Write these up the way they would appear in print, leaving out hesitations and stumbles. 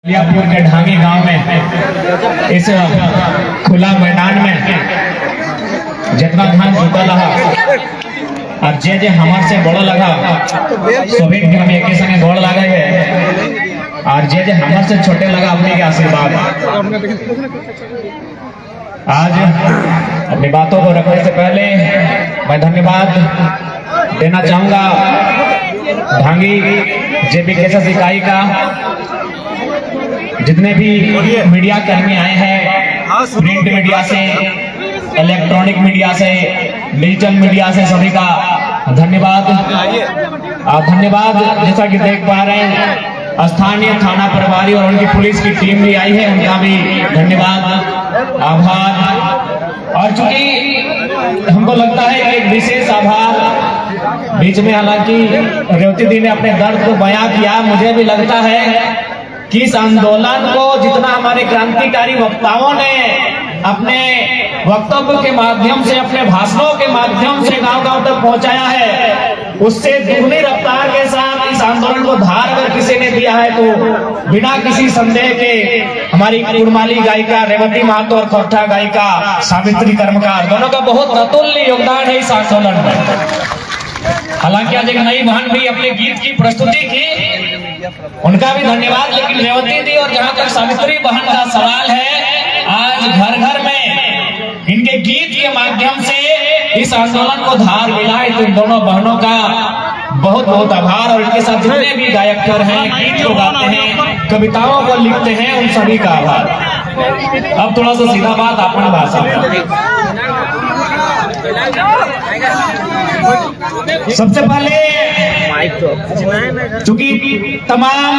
लियापुर के ढांगी गांव में इस खुला मैदान में जितना धान जुटा लगा और जे जे हमार से बड़ा लगा सभी हम एक संगे गोड़ लगा है और जे जे हमार से छोटे लगा अपने के आशीर्वाद। आज अपनी बातों को रखने से पहले मैं धन्यवाद देना चाहूंगा ढांगी जेबी केसस इकाई का जितने भी मीडिया कर्मी आए हैं, प्रिंट मीडिया से, इलेक्ट्रॉनिक मीडिया से, डिजिटल मीडिया से, सभी का धन्यवाद। जैसा कि देख पा रहे हैं स्थानीय थाना प्रभारी और उनकी पुलिस की टीम भी आई है, उनका भी धन्यवाद, आभार। और चूंकि हमको लगता है एक विशेष आभार बीच में, हालांकि रेवती दी ने अपने दर्द को बयां किया, मुझे भी लगता है कि इस आंदोलन को जितना हमारे क्रांतिकारी वक्ताओं ने अपने वक्तव्य के माध्यम से, अपने भाषणों के माध्यम से गांव-गांव तक पहुंचाया है, उससे दुगनी रफ्तार के साथ इस आंदोलन को धार अगर किसी ने दिया है तो बिना किसी संदेह के हमारी कुड़माली गायिका रेवती महतो और खोरठा गायिका सावित्री कर्मकार, दोनों का बहुत अतुल्य योगदान है इस आंदोलन में। हालांकि आज एक नई बहन भी अपने गीत की प्रस्तुति की, उनका भी धन्यवाद। लेकिन रेवती दी और जहां तक सावित्री बहन का सवाल है, आज घर घर में इनके गीत के माध्यम से इस आंदोलन को धार मिलाए, तो इन दोनों बहनों का बहुत बहुत आभार। और इनके साथ जितने भी गायककार हैं, गीत को गाते हैं, कविताओं को लिखते हैं, उन सभी का आभार। अब थोड़ा सा सीधा बात अपन भाषा में। सबसे पहले चूंकि तमाम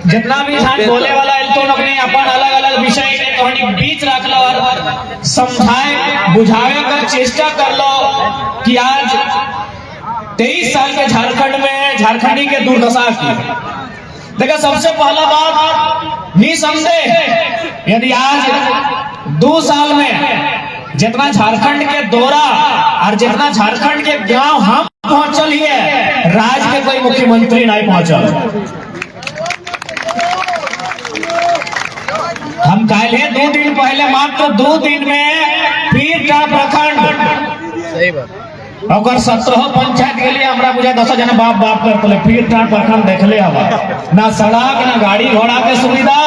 जितना भी बोले वाला तो अपने अपन अलग अलग विषय के बीच रख लो और समझाए बुझावे का चेष्टा कर लो कि आज 23 साल के झारखंड में झारखंडी के दुर्दशा की। देखा, सबसे पहला बात निसंदेह, यदि आज 2 साल में जितना झारखंड के दौरा और जितना झारखंड के गांव हम पहुंचल ही है, राज्य के कोई मुख्यमंत्री नहीं पहुंचल। हम कहले 2 दिन पहले, मात्र 2 दिन में पीरटा प्रखंड और 17 पंचायत के लिए हमरा बुझा 10 जना बाप बाप करते पीरटा प्रखंड देखले हवा, ना सड़क ना गाड़ी घोड़ा के सुविधा,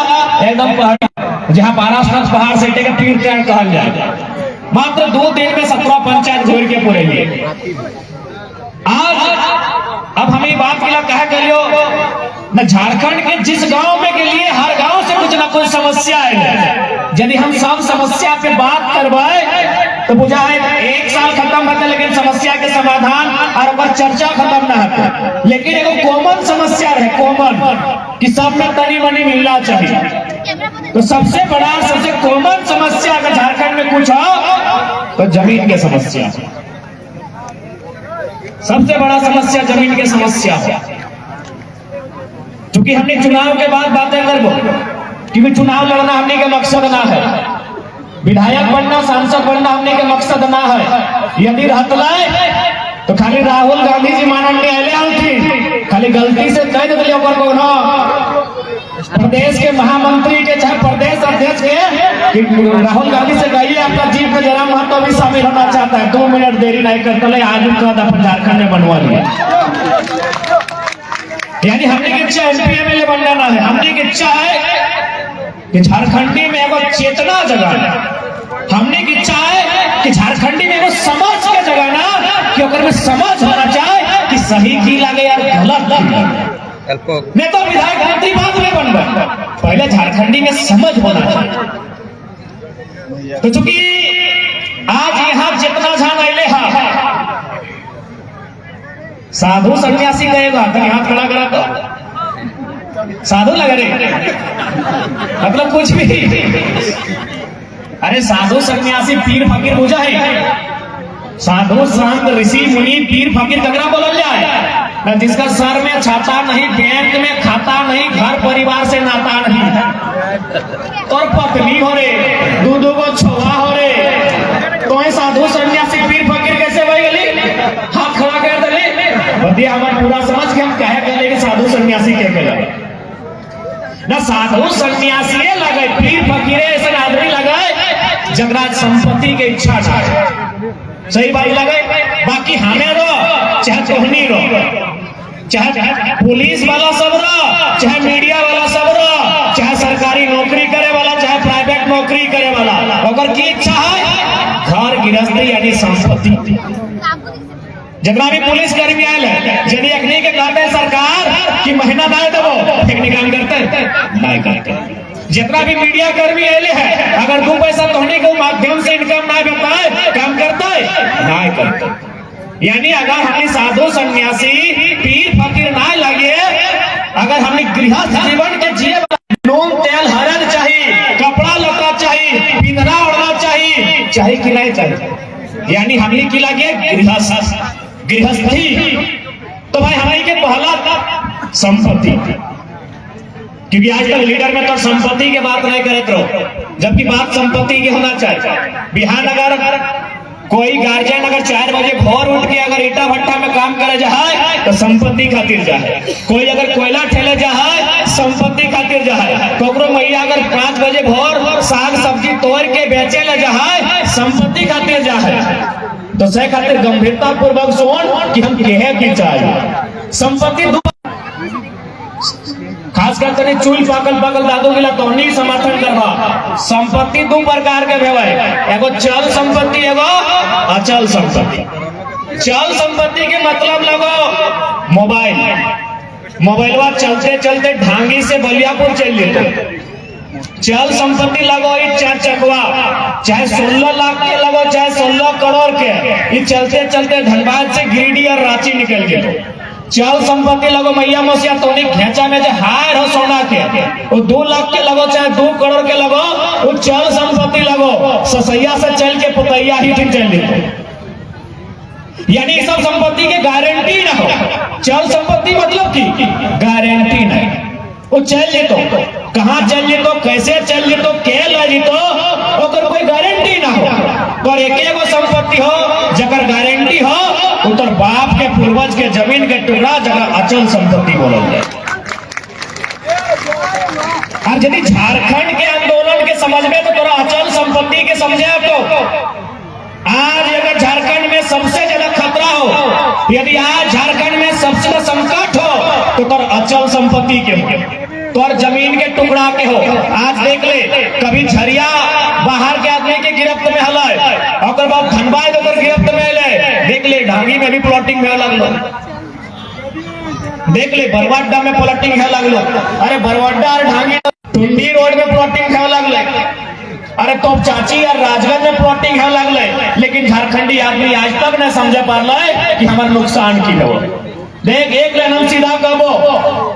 एकदम पहाड़ जहाँ पारासनाथ पहाड़ से के पीरटा कहल जाए। मात्र 2 दिन में 17 पंचायत जोड़ के पूरे लिए। आज अब हम ये बात के लिए कह करियो न, झारखंड के जिस गांव में के लिए हर गांव से कुछ ना कुछ समस्या है। यदि हम सब समस्या पे बात करवाए तो बुझा है 1 साल खत्म होता, लेकिन समस्या के समाधान और चर्चा खत्म ना होता। लेकिन एक कॉमन समस्या है, कॉमन, कि सब में तनी मनी मिलना चाहिए। तो सबसे बड़ा, सबसे कॉमन समस्या अगर झारखंड में कुछ हो तो जमीन की समस्या, सबसे बड़ा समस्या जमीन की समस्या है। क्योंकि हमने चुनाव के बाद बातें कर, क्योंकि चुनाव लड़ना हमने के मकसद ना है, विधायक बनना, सांसद बनना हमने के मकसद ना है। यदि रहतलाए तो खाली राहुल गांधी जी माननीय थी, खाली गलती से कह दिले प्रदेश के महामंत्री के चाहे प्रदेश अध्यक्ष के राहुल गांधी से कहिए आपका जीव में जरा महतो भी शामिल होना चाहता है, 2 मिनट देरी नहीं करते, आज उनका दफा झारखंड में बनवा लिया। यानी हमने की इच्छा एमपी एमएलए बनना ना है, हमने की इच्छा है कि झारखंडी में एगो चेतना जगह, हमने की इच्छा है कि झारखंडी में एगो समझ के जगह ना, कि अगर में समझ होना चाहे कि सही की लगे या गलत नहीं, तो विधायक मंत्री बाद में बन गए, पहले झारखंडी में समझ होना चाहिए। तो चूंकि आज यहाँ जितना झान अले साधु सन्यासी कहेगा तो यहाँ खड़ा करा तो साधु लग रहे, मतलब कुछ भी। अरे साधु सन्यासी पीर फकीर बुझा है, साधु संत ऋषि मुनि पीर फकीर ककरा बोलल जाए न, जिसका सर में छाता नहीं, बैंक में खाता नहीं, घर परिवार से नाता नहीं, और पत्नी हो रे, 2 गो छोवा हो रे, तो साधु सन्यासी पीर फकीर कैसे भाई गली हाथ खड़ा कर दे बदिया। हमारे पूरा समझ के हम कहे कि साधु सन्यासी के न साधु सन्यासी लगे, पीर फकीरे ऐसे आदमी लगे जगरा संपत्ति के इच्छा ना सही बात लगे। बाकी हमें रो चाहे तोहनी रो, चाहे पुलिस वाला सब रो, चाहे मीडिया वाला सब रो, चाहे सरकारी नौकरी करे वाला, चाहे प्राइवेट नौकरी करे वाला, अगर की इच्छा है घर गृहस्थी यानी संपत्ति। जगरा भी पुलिस कर्मी आयल है यदि अखनी के कहते सरकार कि महीना ना देवो एक काम करते नहीं करते। जितना भी मीडिया कर्मी आये है अगर 2 पैसा तोहने के माध्यम से इनकम ना बताए काम करते नहीं करते। यानी अगर हमें साधु सन्यासी पीर फकीर ना लगे, अगर हमें गृहस्थ जीवन के जिए नून तेल हरन चाहिए, कपड़ा लता चाहिए, पिंधना ओढ़ना चाहिए, चाहे कि नहीं चाहिए, यानी हमें की लगे गृहस्थी। तो भाई हमारी के पहला संपत्ति, क्योंकि आजकल लीडर में तो संपत्ति की बात नहीं करे तो, जबकि बात संपत्ति की होना चाहिए। बिहार अगर कोई गार्जियन अगर 4 बजे भोर उठ के अगर ईटा भट्टा में काम करे जाए तो संपत्ति खातिर जाए, कोई अगर कोयला ठेले जाए संपत्ति खातिर जाए, कोकरो मैया अगर 5 बजे भोर साग सब्जी तोड़ के बेचे ले जाए संपत्ति खातिर जाए। तो से खातिर गंभीरता पूर्वक सोन कि हम कहे की चाहिए संपत्ति खास करके चूल पाकल पाकल दादू गिला तो नहीं समर्थन करवा। संपत्ति 2 प्रकार के भेवे, एगो चल संपत्ति एगो अचल संपत्ति। चल संपत्ति के मतलब लगो मोबाइलवा चलते चलते ढांगी से बलियापुर चल जेते। चल संपत्ति लगो 4 चकवा, चाहे 16 लाख के लगो चाहे 16 करोड़ के, ये चलते चलते धनबाद से गिरिडीह और रांची निकल गए। चल संपत्ति लगो मैया मौसिया तोनी घेचा में जो हार हो सोना के, वो 2 लाख के लगो चाहे 2 करोड़ के लगो, वो चल संपत्ति लगो। ससैया से चल के पुतैया ही ठीक चल देते, यानी सब संपत्ति के गारंटी ना हो। चल संपत्ति मतलब की गारंटी नहीं, वो चल जेतो कहाँ चल जेतो, कैसे चल जेतो, के ले जेतो, ओकर कोई गारंटी ना हो। और एकेगो संपत्ति हो जकर गारंटी हो, उतर बाप के पूर्वज के जमीन के टुकड़ा जगह अचल संपत्ति बोलल जाए। और यदि झारखंड के आंदोलन के समझ में तो तोरा अचल संपत्ति के समझे तो आज अगर झारखंड में सबसे ज्यादा खतरा हो, यदि आज झारखंड में सबसे ज्यादा संकट हो तो तोर अचल संपत्ति के हो, तोर जमीन के टुकड़ा के हो। आज देख ले कभी झरिया बाहर के आदमी के गिरफ्त में हलाए, और बाद धनबाद ओकर गिरफ्त में ले, देख ले ढांगी में भी प्लॉटिंग में लगलो, देख ले बरवाडा में प्लॉटिंग है लगलो, अरे बरवाडा और ढांगी टुंडी रोड में प्लॉटिंग है लगले, अरे तो चाची और राजगंज में प्लॉटिंग है लगले। लेकिन झारखंडी आदमी आज तक न समझे पारल कि हमारे नुकसान की हो। देख एक लेन सीधा कबो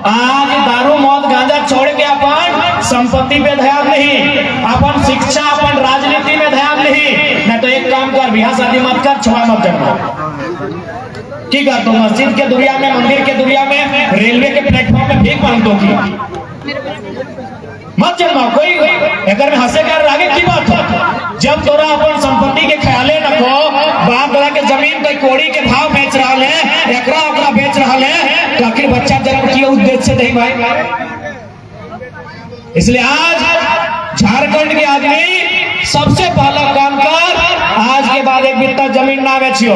आज दारू मौत गांजा छोड़ के अपन संपत्ति पे ध्यान नहीं, अपन शिक्षा अपन राजनीति में ध्यान नहीं, न तो एक काम कर बिहार शादी मत कर, छुआ मत करना की कर तो मस्जिद के दुनिया में मंदिर के दुनिया में रेलवे के प्लेटफॉर्म में भीख मांग दो की मत जन्माओ। कोई अगर में हंसे कर आगे की बात हो, जब तोरा अपन संपत्ति के ख्याले रखो, बाप दादा के जमीन कोई कोड़ी के भाव बेच रहा है, एकरा ओकरा बेच रहा है, तो आखिर बच्चा जन्म किए उद्देश्य से नहीं भाई। इसलिए आज झारखंड के आदमी सबसे पहला काम कर, आज के बाद एक बित्ता जमीन ना बेचियो।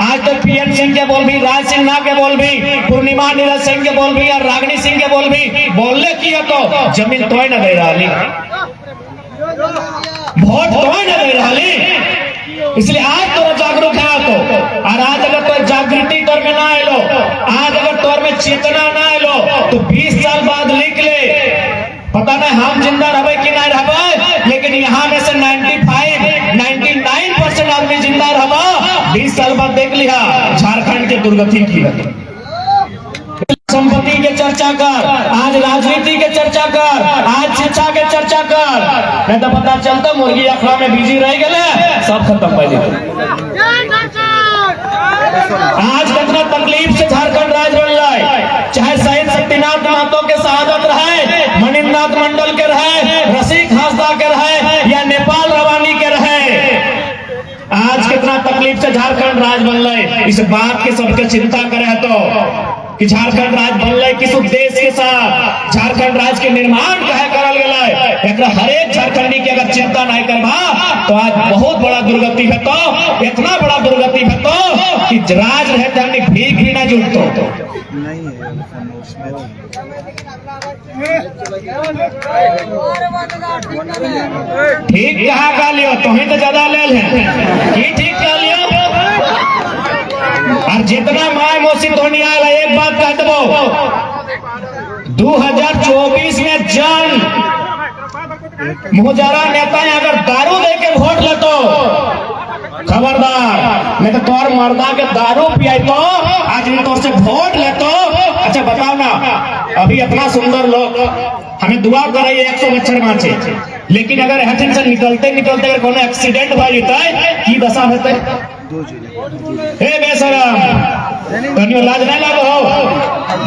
आज तो पीएन सिंह के बोल भी, राज सिंह ना के बोल भी, पूर्णिमा नीरज सिंह के बोल भी और रागनी सिंह के बोल भी बोलने की है तो जमीन तो न दे रही, वोट तो न दे रही। इसलिए आज तो जागरूक है तो, और आज अगर तो जागृति तौर में ना आलो, आज अगर तौर में चेतना ना आलो तो 20 साल बाद लिख ले, पता नहीं हम जिंदा रहे कि नहीं रहे, लेकिन यहाँ में से 99% आदमी जिंदा रहा। 20 साल बाद देख लिया झारखंड के दुर्गति की। संपत्ति के चर्चा कर, आज राजनीति के चर्चा कर, आज शिक्षा के चर्चा कर, नहीं तो पता चलता मुर्गी अखड़ा में बिजी रह गए, सब खत्म पहले। आज कितना तकलीफ से झारखंड राज बन रहा है, चाहे शहीद शक्तिनाथ महतो के शहादत रहे, मणिनाथ मंडल के रहे, रसिक हासदा के रहे या नेपाल रवानी के रहे, आज कितना तकलीफ से झारखंड राज बन रहा है। इस बात की सबके चिंता करे तो कि झारखंड राज्य बनल किस उद्देश्य के साथ, झारखंड राज्य के निर्माण कहे करल गया, हर एक झारखंडी की अगर चिंता नहीं करबा तो आज बहुत बड़ा दुर्गति है। तो इतना बड़ा दुर्गति है तो कि राज रहते हमने भीख भी ना जुटतो ठीक कहा का लियो तुम्हें तो ज्यादा ले कि ठीक कह लियो। और जितना माय मौसी धोनी आया एक बात कह दो 2024 में जन मुहजरा नेता अगर दारू देके वोट ले तो खबरदार, नहीं तो तोर मर्दा के दारू पियाई तो आज तोर से वोट ले तो। अच्छा बताओ ना, अभी इतना सुंदर लोग हमें दुआ कर रही है 100 बच्चर बाँचे, लेकिन अगर हथिन से निकलते निकलते अगर कोनो एक्सीडेंट हो जाता की दशा होते? हे बेशरम, तनियो लाज नहीं लागो हो,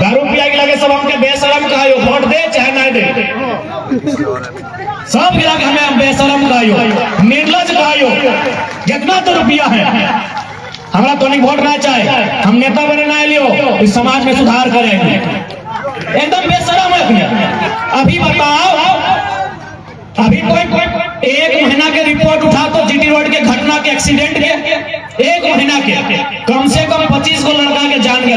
दारू पिया के लगे सब हमके बेशरम कहायो, वोट दे चाहे ना दे सब गिरा के हमें बेशरम कहायो, निर्लज कहायो। जितना तो रुपया है हमारा तो नहीं वोट ना चाहे, हम नेता बने ना लियो, इस समाज में सुधार करेंगे, एकदम बेशरम है। अभी बताओ, अभी कोई एक महीना के रिपोर्ट उठा तो जीटी रोड के घटना के एक्सीडेंट के एक महीना के कम से कम 25 को लड़का के जान गया,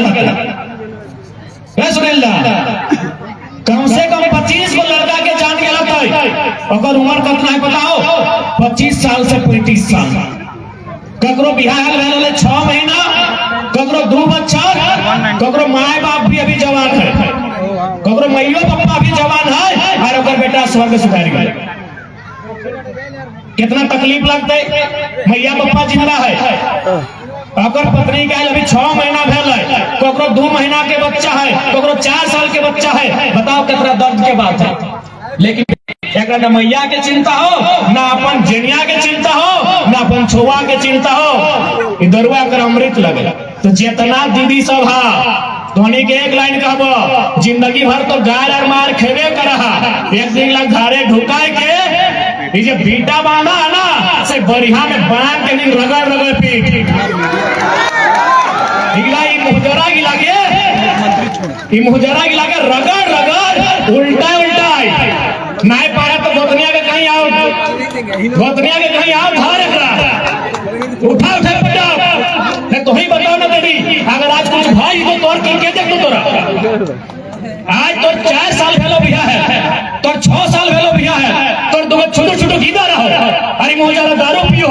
कम से कम 25 को लड़का के जान गया था। अगर उम्र कितना है बताओ? 25 साल से 35 साल। ककरो बिहार में 6 महीना, ककरो 2 बच्चा, ककरो माए बाप भी अभी जवान है, ककरो मैयो पप्पा भी जवान है और अगर बेटा स्वर्ग सुधार गए। कितना तकलीफ लगता है, मैया पप्पा जिंदा है, अगर पत्नी का अभी 6 महीना भेल है, ककरो 2 महीना के बच्चा है, ककरो 4 साल के बच्चा है, बताओ कितना दर्द के बात है। लेकिन न मैया के चिंता हो, ना अपन जेनिया के चिंता हो, ना अपन छुआ के चिंता हो, इधरुआ अगर अमृत लगे तो जितना दीदी सब है धोनी के एक लाइन कहबो, जिंदगी भर तो गाय और मार खेबे कर, एक दिन लग घरे ढुकाए के ये बीटा बांधा है ना से बढ़िया में बांध के दिन रगड़ रगड़ पीट मुहजरा गिला के रगड़ रगड़ उल्टा उल्टा नहीं पाया तो गोतनिया के कहीं आओ, गोतनिया के कहीं आओ, धार उठा उठा पटा। तो ही बताओ ना दीदी, अगर आज कुछ भाई तो तोर करके देख तो तोरा आज तो 4 साल भेलो बिया है, तो 6 साल भेलो बिया है, तो दो छोटो छोटो गीदा रहो, अरे मुहजरा दारू पियो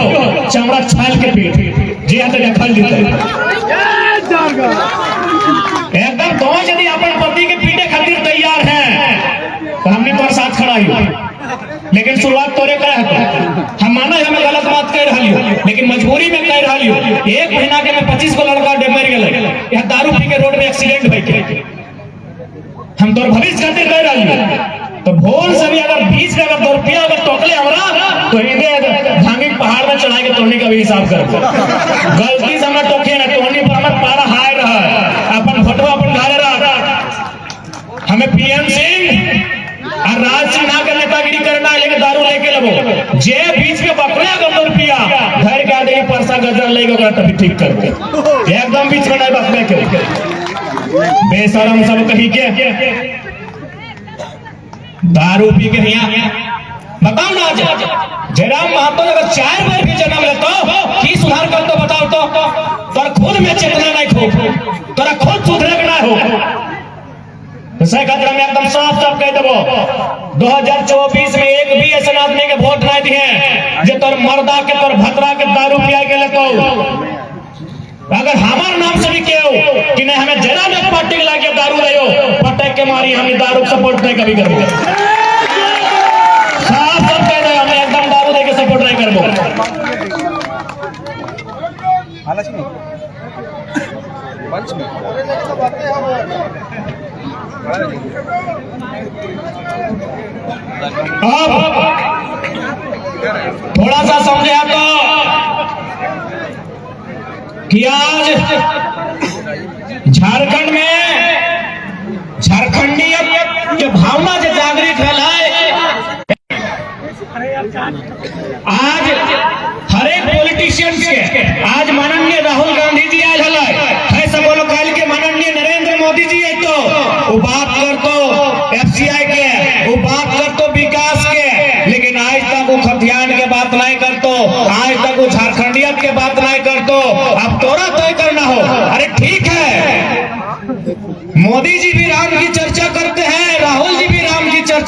चमड़ा छाल के पीठ जी हाथ खल देते एकदम। तो यदि अपन पति के पीने खातिर तैयार है तो हमने तोर साथ खड़ा ही, लेकिन शुरुआत तोरे करे हम माना हमें गलत बात कह रही हो, लेकिन मजबूरी में कह रही हो। एक महीना के में 25 को लड़का डेमर गए, यह दारू पी के रोड में एक्सीडेंट भई, हम तोर भविष्य खातिर कह रही हो। तो भोल से भी अगर 20 में अगर 2 रुपया अगर टोकले हमरा तो इधर भांगी पहाड़ में चढ़ा के तोड़ने का भी हिसाब कर गलती से हमरा टोके ना तोड़ने पर हमारा पारा हाय रहा, अपन फोटो अपन घरे रहा। हमें पीएम सिंह और राज सिंह ना कर नेतागिरी करना है, लेकिन दारू लेके लगो जे बीच में बकरिया का 2 रुपया घर के आदमी परसा गजर लेगा तभी ठीक करके एकदम बीच में नहीं बकरे के बेशरम सब कहीं के दारू पी के नहीं। बताओ ना जयराम महतो अगर 4 बार भी जन्म लेता की सुधार कर तो बताओ तो तोरा खुद में चेतना नहीं खो, तोरा खुद सुधरे ना हो। में एकदम साफ साफ कह देबो 2024 में एक भी ऐसे आदमी के वोट नहीं दिए जो तोर मर्दा के तोर भतरा के दारू पिया के ले। तो अगर हमार नाम से भी क्यों कि नहीं हमें जरा में पार्टी लाके दारू ले पटक के मारी, हम दारू सपोर्ट नहीं कभी करेंगे, साफ साफ कह दे हमें एकदम दारू देके सपोर्ट नहीं करबो। अब थोड़ा सा समझे तो कि आज झारखंड में झारखंडियत के भावना जो जागृत है, आज हर एक पॉलिटिशियंस के आज माननीय राहुल गांधी जी आए है, सब बोलो कल के माननीय नरेंद्र मोदी जी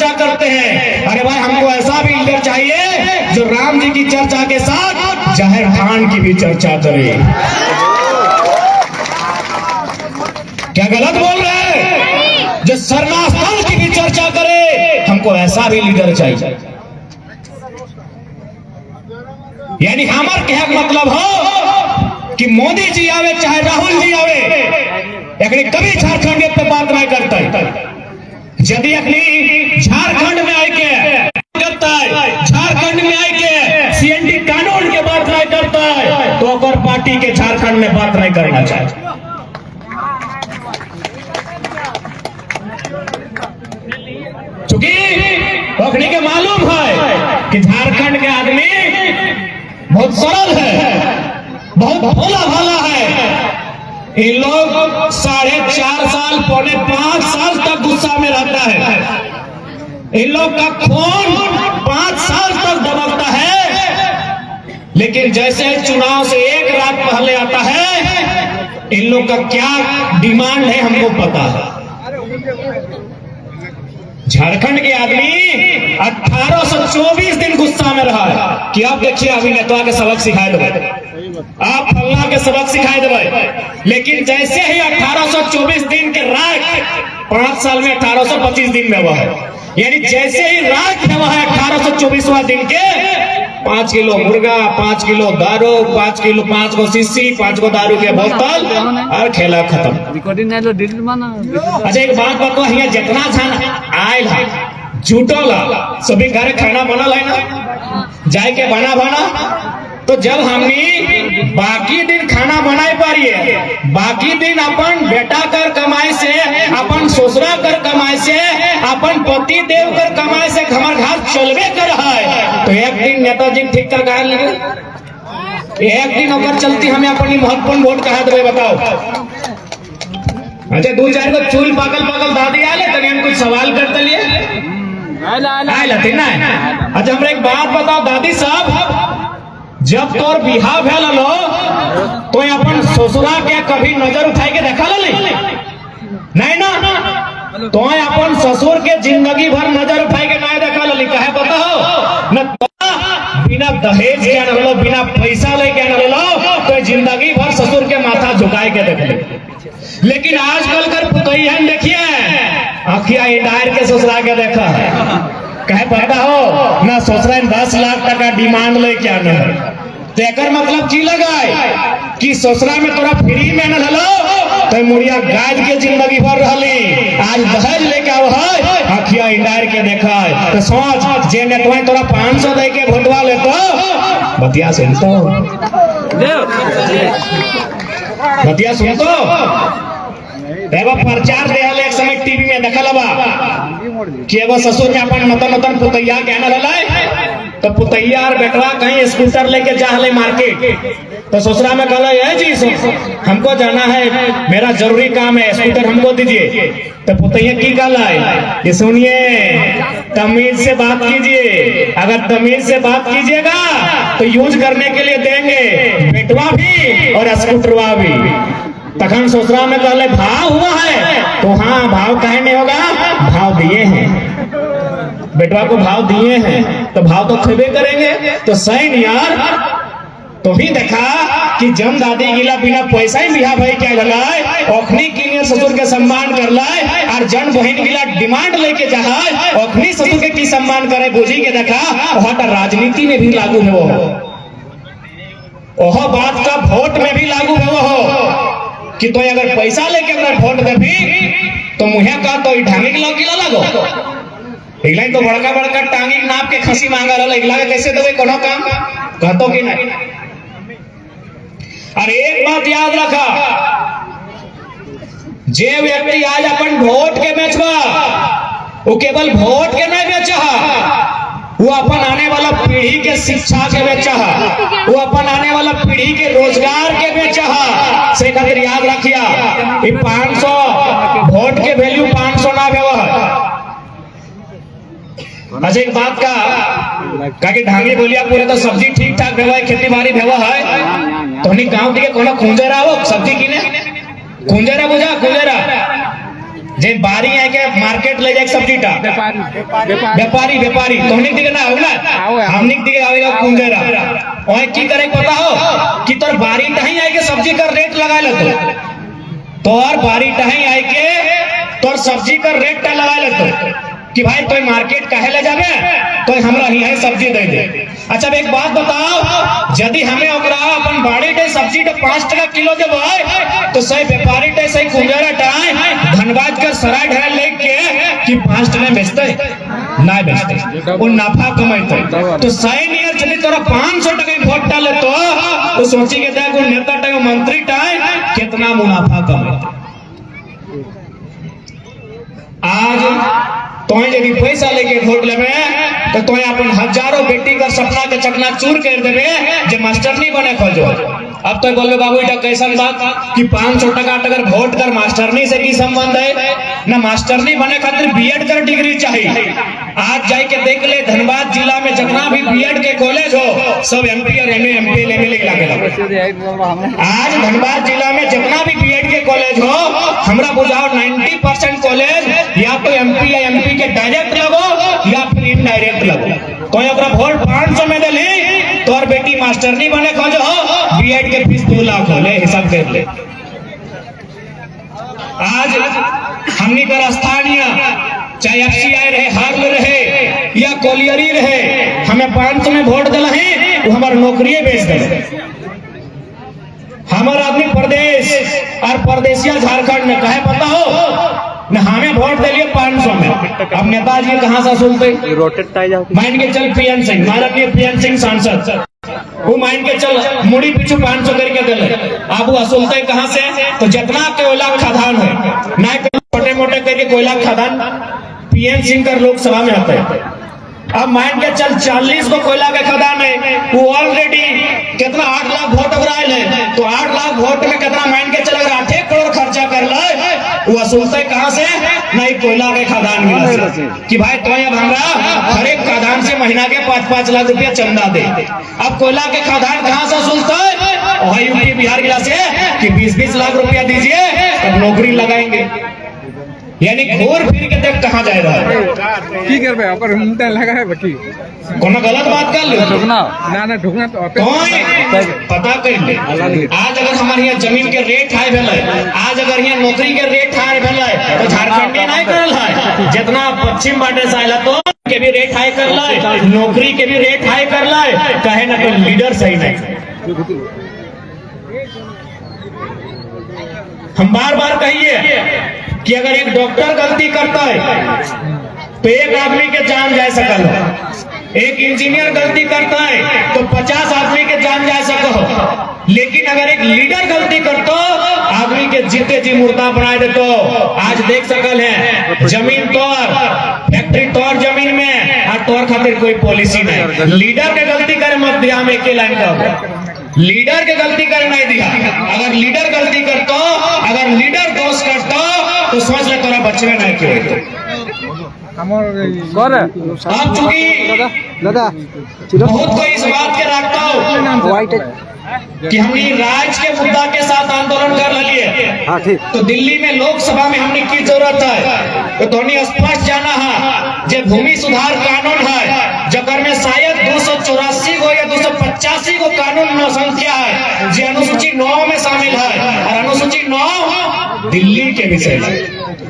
चर्चा करते हैं। अरे भाई हमको ऐसा भी लीडर चाहिए जो राम जी की चर्चा के साथ जहर खान की भी चर्चा करे। क्या गलत बोल रहे हैं? जो सरनास्थल की भी चर्चा करे, हमको ऐसा भी लीडर चाहिए। यानी हमार क्या मतलब हो कि मोदी जी आवे चाहे राहुल जी आवे, एकनी कभी झारखंड पे बात नहीं करता है। यदि अपनी झारखंड में आके करता है, झारखंड में आके सीएनडी कानून के बात नहीं करता है, तो अगर पार्टी के झारखंड में बात नहीं करना चाहिए। चूंकि अपनी के मालूम है कि झारखंड के आदमी बहुत सरल है, बहुत भोला भाला है। इन लोग 4.5 साल, 4.5 साल तक गुस्सा में रहता है। इन लोग का खून 5 साल तक दबकता है, लेकिन जैसे चुनाव से एक रात पहले आता है, इन लोग का क्या डिमांड है हमको पता है। झारखंड के आदमी 1824 दिन गुस्सा में रहा है कि आप देखिए अभी नेता के सबक सिखाए देवे, आप फल्ला के सबक सिखाए देवे। लेकिन जैसे ही 1824 दिन के रात 5 साल में 1825 दिन में हुआ है, यानी जैसे ही रात में हुआ है 1824वां दिन के 5 किलो मुर्गा, 5 किलो दारू, 5 किलो 5 गो शीशी, 5 गो दारू के बोतल और खेला खत्म। अच्छा एक बात बताओ, यहाँ जितना छान आयल है झूठो ला सभी घर खाना बनल है ना, जाए के बना तो जब हमनी बाकी दिन खाना बनाए पारिए, बाकी दिन अपन बेटा कर कमाई से, अपन ससुरा कर कमाई से, अपन पति देव कर कमाई से हमार घर चलबे कर है, तो एक दिन नेताजी ठीक कर कहा लगे, एक दिन होकर चलती हमें अपनी महत्वपूर्ण वोट कहा देवे बताओ। अच्छा 2-4 को चूल पागल दादी आले तभी हम कुछ सवाल करते लिए आए ना। अच्छा हमरा एक बात बताओ दादी साहब, जब तोर बिहार भेल लो तो अपन ससुरा के कभी नजर उठाई के देखा नहीं ना, तो अपन ससुर के जिंदगी भर नजर उठाई के नहीं देखा ली, कहे बताओ न बिना दहेज के न लो, बिना पैसा ले के न लो, तो जिंदगी भर ससुर के माथा झुकाए के देख ले। लेकिन आजकल कर पुतैहन देखिए आखिया इंडायर के ससुरा के देखा है, कहे पता हो ना ससुरा 10 लाख टका डिमांड ले क्या न है, तो एक मतलब की लगाए कि ससुरा में तोरा फ्री में न हलो तो मुड़िया गाज के जिंदगी भर रही, आज दहेज लेके आव है आखिया इंडायर के देखा है, तो सोच जे नेतवा तोरा 500 दे के भोटवा ले तो बतिया सुनतो, बतिया सुनतो एगो प्रचार देहल एक समय टीवी में देखल बा कि एगो ससुर में अपन नतन पुतैया के आनल है, तो पुतैया और बेटवा कहीं स्कूटर लेके जा रहे मार्केट, तो ससुरा में कहला है जी हमको जाना है, मेरा जरूरी काम है, स्कूटर हमको दीजिए। तो पुतैया की कहला है कि सुनिए तमीज से बात कीजिए, अगर तमीज से बात कीजिएगा तो यूज करने के लिए देंगे, बेटवा भी और स्कूटरवा भी। तखन ससुरा में कहले भाव हुआ है, तो हाँ भाव कहे नहीं होगा, भाव दिए हैं, बेटवा को भाव दिए हैं तो भाव तो खेबे करेंगे। तो सैन यार तो भी देखा कि जम दादी गिला बिना पैसा ही बिहा भाई क्या लगाए, ओखनी की ससुर के सम्मान कर लाए, और जन बहन गिला डिमांड लेके जहाए ओखनी ससुर के की सम्मान करे, बुझी के देखा वहां का राजनीति में भी लागू है वो बात का वोट में भी लागू है वो कि तो अगर पैसा लेके अगर वोट देवी तो मुहे का तो ढांगी के लौकी लगो, इगला तो बड़का टांगी नाप के खसी मांगा रहा, इगला के कैसे देवे कोनो काम कहतो कि नहीं। और एक बात याद रखा, जे व्यक्ति आज अपन वोट के बेचवा वो केवल वोट के नहीं बेचा, वो अपन आने वाला पीढ़ी के शिक्षा के बेचा, वो अपन आने वाला पीढ़ी के रोजगार के बेचा से खातिर याद रखिया 500 वोट के वैल्यू 500 ना व्यवहार। अच्छा एक बात का कि ढांगी बोलिया पूरे तो सब्जी ठीक ठाक व्यवहार, खेती बाड़ी व्यवहार है, तो गाँव के कोनो खुंजेरा हो सब्जी किने खुंजेरा बुझा खुंजेरा जे बारी है के मार्केट ले जाए सब्जी टा व्यापारी तोहनी दिखे ना होगा हमनी दिखे आवेगा कुंगेरा ओए की करे पता हो कि तोर बारी टही आए के सब्जी का रेट लगा ले तोर बारी टही आए के तोर सब्जी का रेट टा लगा ले कि भाई तो मार्केट काहे ले जाबे तो हमरा ही सब्जी दे दे। अच्छा एक बात बताओ यदि हमें ओकरा अपन बाड़ी के सब्जी तो 5 टका किलो देबे तो सही व्यापारी टे सही कुंजरा टाइ धनबाद का सराय ढाल लेके कि 5 टका बेचते ना बेचते वो नफा कमाते तो सही नियर चली तोरा 500 टका वोट डाले तो सोची के देख नेता टे मंत्री टाइ कितना मुनाफा कमाते। आज तो यदि पैसा लेके वोट लेवे तो तोय अपन हजारों बेटी का सपना के चकना चूर कर देवे जे मास्टर नहीं बने खोजो। अब तो बोलबे बाबू इटा कैसन बात कि 500 टका अगर वोट कर मास्टर नहीं से की संबंध है ना मास्टर नहीं बने खातिर बीएड कर डिग्री चाहिए। आज जाए के देख ले धनबाद जिला में जितना भी बीएड के कॉलेज हो सब एमपी और एमए एमपी एमएलए लगे। आज धनबाद जिला में जितना भी बीएड के कॉलेज हो हमरा बुझाओ 90% कॉलेज या तो एमपी या एमपी के डायरेक्ट लगो या फिर इनडायरेक्ट लगो। तो ओकरा वोट 500 में दे ली तोर बेटी मास्टर नहीं बने खोजो बीएड के फीस 2 लाख हो ले हिसाब कर ले। आज हमनी का स्थानीय चाहे एफसीआई रहे हार्ल रहे या कोलियरी रहे हमें 500 में वोट दिला है वो हमारा नौकरी बेच दे। हमारा आदमी प्रदेश और परदेसिया झारखंड में कहे पता हो न हमें वोट दे लिए 500 में। अब नेताजी कहाँ से सुनते मान के चल पीएन सिंह माननीय पीएन सिंह सांसद वो मान के चल मुड़ी पीछू 500 करके दिले अब वो असुलते कहाँ से तो जितना कोयला खदान है ना छोटे मोटे करके कोयला खदान पीएन सिंह कर लोकसभा में आते हैं। अब मान के चल 40 को कोयला के खदान है वो ऑलरेडी कितना 8 लाख वोट अगर आए तो 8 लाख वोट में कितना मान के चल अगर 8 करोड़ खर्चा कर ले वो वसूलते कहाँ से नहीं कोयला के खदान मिला कि भाई तो अब हमरा हर एक खदान से महीना के 5-5 लाख रुपया चंदा दे। अब कोयला के खदान कहाँ से वसूलते है यूपी बिहार जिला से कि 20-20 लाख रुपया दीजिए तब नौकरी लगाएंगे। यानी घूर फिर के देख कहाँ जाए रहा है की करबे ओकर हुंटा लगा है बाकी कोनो गलत बात कर ले ढुकना ना ढुकना तो पता कर ले। आज अगर हमारे यहाँ जमीन के रेट हाई भेल आज अगर यहाँ नौकरी के रेट हाई भेल तो झारखंड नहीं करल है जितना पश्चिम बाटे से आयला तो के भी रेट हाई कर ले नौकरी के भी रेट हाई कर ले कहे ना तो लीडर सही नहीं। हम बार बार कहिए कि अगर एक डॉक्टर गलती करता है तो एक आदमी के जान जा सकल हो एक इंजीनियर गलती करता है तो 50 आदमी के जान जा सको हो लेकिन अगर एक लीडर गलती करतो आदमी के जीते जी मुर्दा बना दे तो आज देख सकल है जमीन तोड़ फैक्ट्री तोड़ जमीन में और तोड़ खातिर कोई पॉलिसी नहीं। लीडर के गलती करे मत दिया में के लाइन का लीडर के गलती कर नहीं दिया। अगर लीडर गलती करतो अगर लीडर दोष करतो तो समझ ले तोरा बचवे नहीं क्यों आप चूंकि बहुत कोई इस बात के रखता हो कि हमने राज्य के मुद्दा के साथ आंदोलन कर लिए तो दिल्ली में लोकसभा में हमने की जरूरत है तो धोनी स्पष्ट जाना है जो भूमि सुधार कानून है जकर में शायद 284 को या 285 को कानून संख्या है जो अनुसूची 9 में शामिल है और अनुसूची 9 दिल्ली के विषय में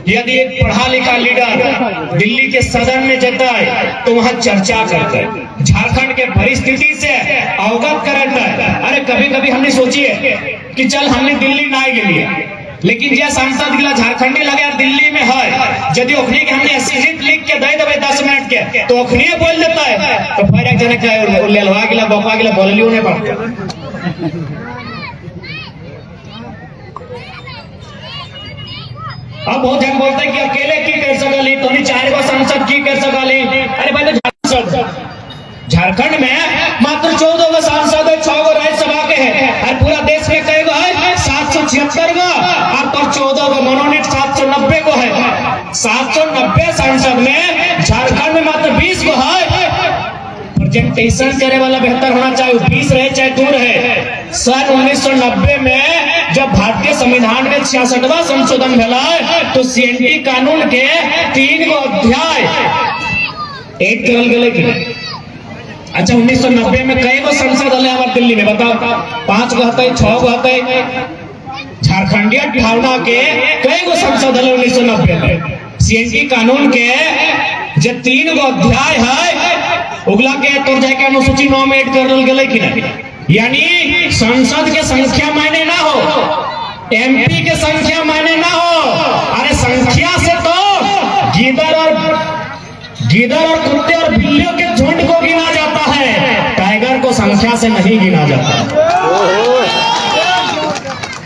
यदि एक पढ़ा लिखा लीडर दिल्ली के सदन में जाता है तो वहाँ चर्चा करता है झारखंड के परिस्थिति से अवगत करता है। अरे कभी कभी हमने सोची है कि चल हमने दिल्ली ना गए लेकिन जो सांसद गिला झारखंडी लगे दिल्ली में है यदि ओखनी के हमने सीट लिख के दे देवे 10 मिनट के तो ओखनी बोल देता है तो फिर एक जने क्या लेलवा गिला बकवा गिला बोलियो नहीं पड़ता। अब बहुत जन बोलते हैं कि अकेले की कर सकली तो नहीं 4 गो सांसद की कर सकली। अरे भाई तो झारखंड में मात्र 14 गो सांसद है 6 गो राज्यसभा के हैं और पूरा देश में कई गो है 776 गो और तो 14 गो मनोनीत 790 गो है। 790 सांसद में झारखंड में मात्र 20 गो है। प्रेजेंटेशन करे वाला बेहतर होना चाहिए 20 रहे चाहे 2 रहे। सन 1990 में जब भारतीय संविधान में 66वां संशोधन भेला तो सीएनटी कानून के 3 गो अध्याय ऐड करल गेले कि नहीं? अच्छा 1990 में कई गो संसद हले हमारे दिल्ली में बताओ, 5 गो हते, 6 गो हते। झारखंडिया ठावना के कई गो संसद हले 1990 में। सीएनटी कानून के जो 3 गो अध्याय है उगला के तोड़ जाके अनुसूची 9 में ऐड करल गेले कि नहीं? यानी संसद के संख्या मायने ना हो, एमपी के संख्या मायने ना हो। अरे संख्या से तो गिदर और कुत्ते और बिल्लियों के झुंड को गिना जाता है, टाइगर को संख्या से नहीं गिना जाता।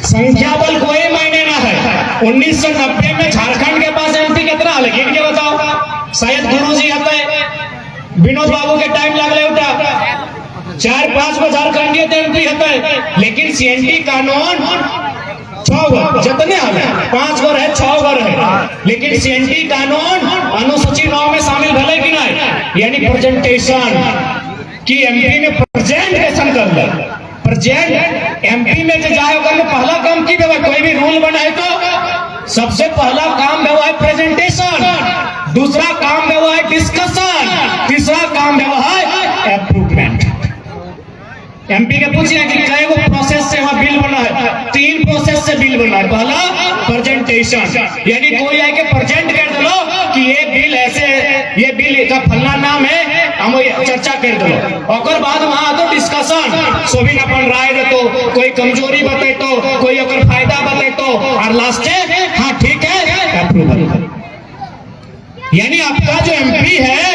संख्या बल कोई मायने ना है। 1990 में झारखंड के पास एमपी कितना है गिन के बताओ। शायद गुरुजी हते, विनोद बाबू के टाइम लगले उठा 4-5 गो झारखंडीय एमपी हते, लेकिन सीएनटी कानून 6 गो जितने हमें 5 गो रहे 6 गो रहे, लेकिन सीएनटी कानून अनुसूची 9 में शामिल भले कि नहीं? यानी प्रेजेंटेशन की एमपी में प्रेजेंटेशन कर ले। प्रेजेंट एमपी में जो जाए करने पहला काम की व्यवस्था, कोई भी रूल बनाए तो सबसे पहला काम है प्रेजेंटेशन, दूसरा काम है डिस्कशन, तीसरा काम है अप्रूवमेंट। एमपी के पूछिए कि कई गो प्रोसेस से वहां बिल बना है? 3 प्रोसेस से बिल बना है। पहला प्रेजेंटेशन, यानी कोई आके प्रेजेंट कर दो कि ये बिल ऐसे, ये बिल का फलना नाम है, हम चर्चा कर दो। और बाद वहां तो डिस्कशन, सोबिन अपन राय दे तो, कोई कमजोरी बते तो, कोई अगर फायदा बते तो, और लास्ट हाँ ठीक है अप्रूवल। यानी आपका जो एमपी है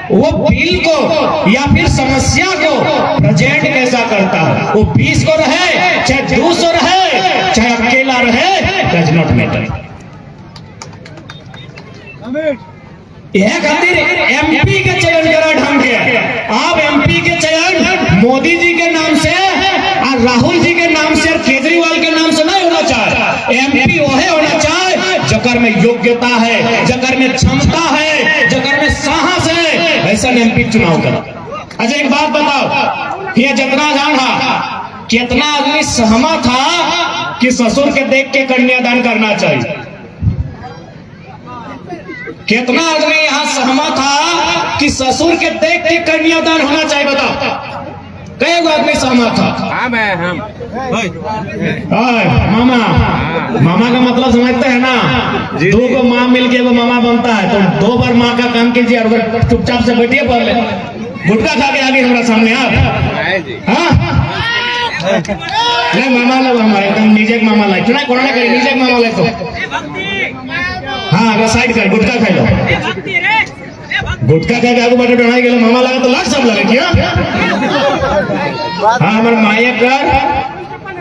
वो बिल को या फिर समस्या को प्रेजेंट कैसा करता है, वो 20 को रहे चाहे 200 रहे चाहे अकेला रहे, डज नॉट मैटर। यह खातिर एमपी के चयन करा ढंग के। आप एमपी के चयन मोदी जी के नाम से और राहुल जी के नाम से और केजरीवाल के नाम से नहीं होना चाहिए। एमपी वह होना चाहिए जकर में योग्यता है, जकर में क्षमता है, जकर में साहस है, ऐसा एमपी चुनाव करो। अच्छा एक बात बताओ, ये जितना जान था कितना आदमी सहमत था कि ससुर के देख के कन्यादान करना चाहिए? कितना आदमी यहाँ सहमत था कि ससुर के देख के कन्यादान होना चाहिए? बताओ कई गो आदमी सहमत था? हम मामा, मामा का मतलब समझते हैं ना? 2 को माँ मिलके वो मामा बनता है, तो 2 बार माँ का काम कीजिए और चुपचाप से बैठिए पहले, गुटखा खा के आगे हमारा सामने आप। हाँ नहीं मामा लोग हमारे एकदम निजे मामा लाइक चुना कोरोना करे निजे मामा लाइक तो हाँ अगर साइड कर गुटखा खाई लो, गुटखा खा के आगे बैठे डराई गए मामा लगा तो लाख सब लगे क्या? हाँ हमारे माया कर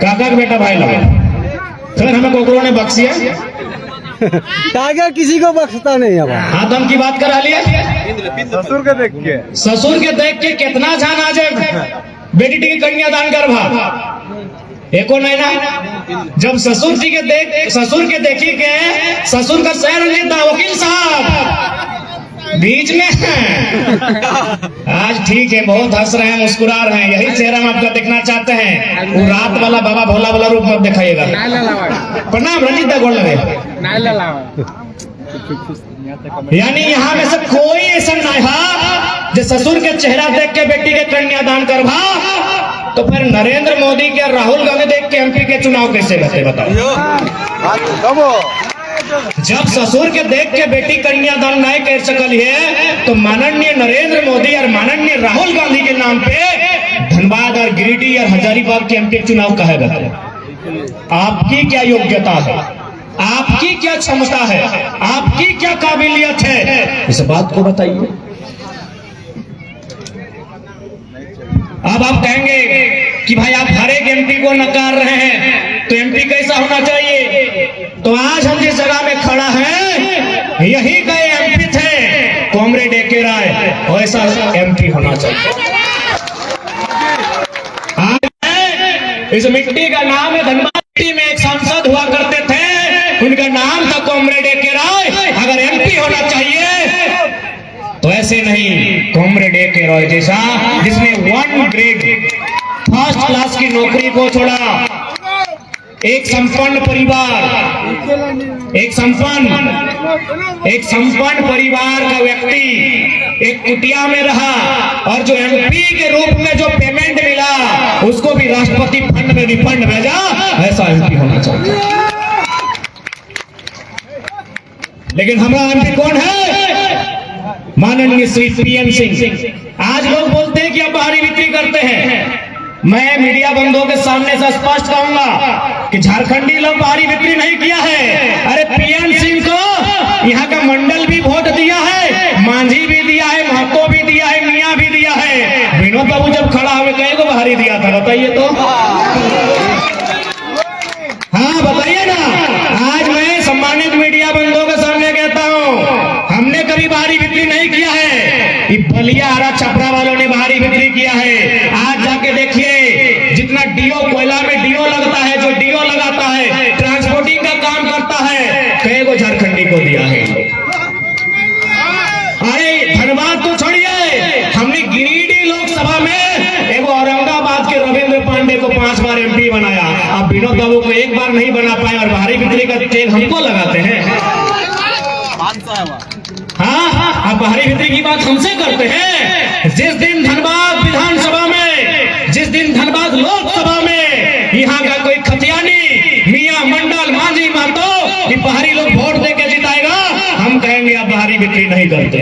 काका का बेटा भाई लगा, फिर हमें कोकरों ने बख्शिया। टाइगर किसी को बख्शता नहीं है। हाँ तो हम की बात करा लिए ससुर के देख के कितना जान आ जाए बेटी की कन्यादान कर भा एको नहीं ना। जब ससुर के देखी के ससुर का शहर नेता वकील साहब बीच में आज ठीक है, बहुत हंस रहे हैं, मुस्कुरा रहे हैं, यही चेहरा हम आपका देखना चाहते हैं। वो रात वाला बाबा भोला वाला रूप मत दिखाइएगा। प्रणाम रंजीत गोड़ लगे। यानी यहाँ में से कोई ऐसा नहीं है जो ससुर के चेहरा देख के बेटी के कन्यादान करवा, तो फिर नरेंद्र मोदी के राहुल गांधी देख के एमपी के चुनाव कैसे करते बताओ? जब ससुर के देख के बेटी कन्यादान नहीं कर सकल है, तो माननीय नरेंद्र मोदी और माननीय राहुल गांधी के नाम पे धनबाद और गिरिडीह और हजारीबाग के एमपी चुनाव कहा गया। आपकी क्या योग्यता है, आपकी क्या क्षमता है, आपकी क्या काबिलियत है, इस बात को बताइए। अब आप कहेंगे कि भाई आप हर एक एमपी को नकार रहे हैं, तो एमपी कैसा होना चाहिए? तो आज हम जिस जगह में खड़ा हैं यही गए एमपी थे कॉमरेड ए.के. राय, वैसा एमपी होना चाहिए। आज इस मिट्टी का नाम है धनबाद में एक सांसद हुआ करते थे, उनका नाम था कॉमरेड ए.के. राय। अगर एमपी होना चाहिए तो ऐसे नहीं, कॉमरेड ए.के. राय जैसा जिसने 1 ग्रेड फर्स्ट क्लास की नौकरी को छोड़ा, एक संपन्न परिवार, एक संपन्न परिवार का व्यक्ति एक कुटिया में रहा और जो एमपी के रूप में जो पेमेंट मिला उसको भी राष्ट्रपति फंड में रिफंड भेजा, ऐसा एमपी होना चाहिए। लेकिन हमारा एमपी कौन है? माननीय श्री पीएन सिंह। आज लोग बोलते हैं कि अब बाहरी बिक्री करते हैं। मैं मीडिया बंधुओं के सामने से स्पष्ट कहूंगा कि झारखंडी लोग बाहरी बिक्री नहीं किया है। अरे पीएन सिंह को यहाँ का मंडल भी वोट दिया है, मांझी भी दिया है, महतो भी दिया है, मियाँ भी दिया है। विनोद बाबू जब खड़ा हुए कहीं को बाहरी दिया था, बताइए तो। हाँ बताइए ना। आज मैं सम्मानित मीडिया बंधुओं के सामने कहता हूँ, हमने कभी बाहरी बिक्री नहीं किया है। ये बलिया हरा छपरा वालों ने बाहरी बिक्री किया है। आज जाके देखिए, जितना डीओ कोयला में डीओ लगता है, जो डीओ लगाता है, ट्रांसपोर्टिंग का काम करता है, कई को झारखंडी को दिया है। अरे धनबाद तो छोड़िए, हमने गिरिडीह लोकसभा में एगो औरंगाबाद के रविंद्र पांडे को 5 बार एमपी बनाया। अब विनोद बाबू को 1 बार नहीं बना पाए और बाहरी बिक्री का चेक हमको लगाते हैं। हाँ, आप बाहरी बिक्री की बात हमसे करते हैं। जिस दिन धनबाद विधानसभा में, जिस दिन धनबाद लोकसभा में यहाँ का कोई खतियानी, मियाँ, मंडल, मांझी, महतो, ये बाहरी लोग वोट देके जिताएगा, हम कहेंगे आप बाहरी बिक्री नहीं करते।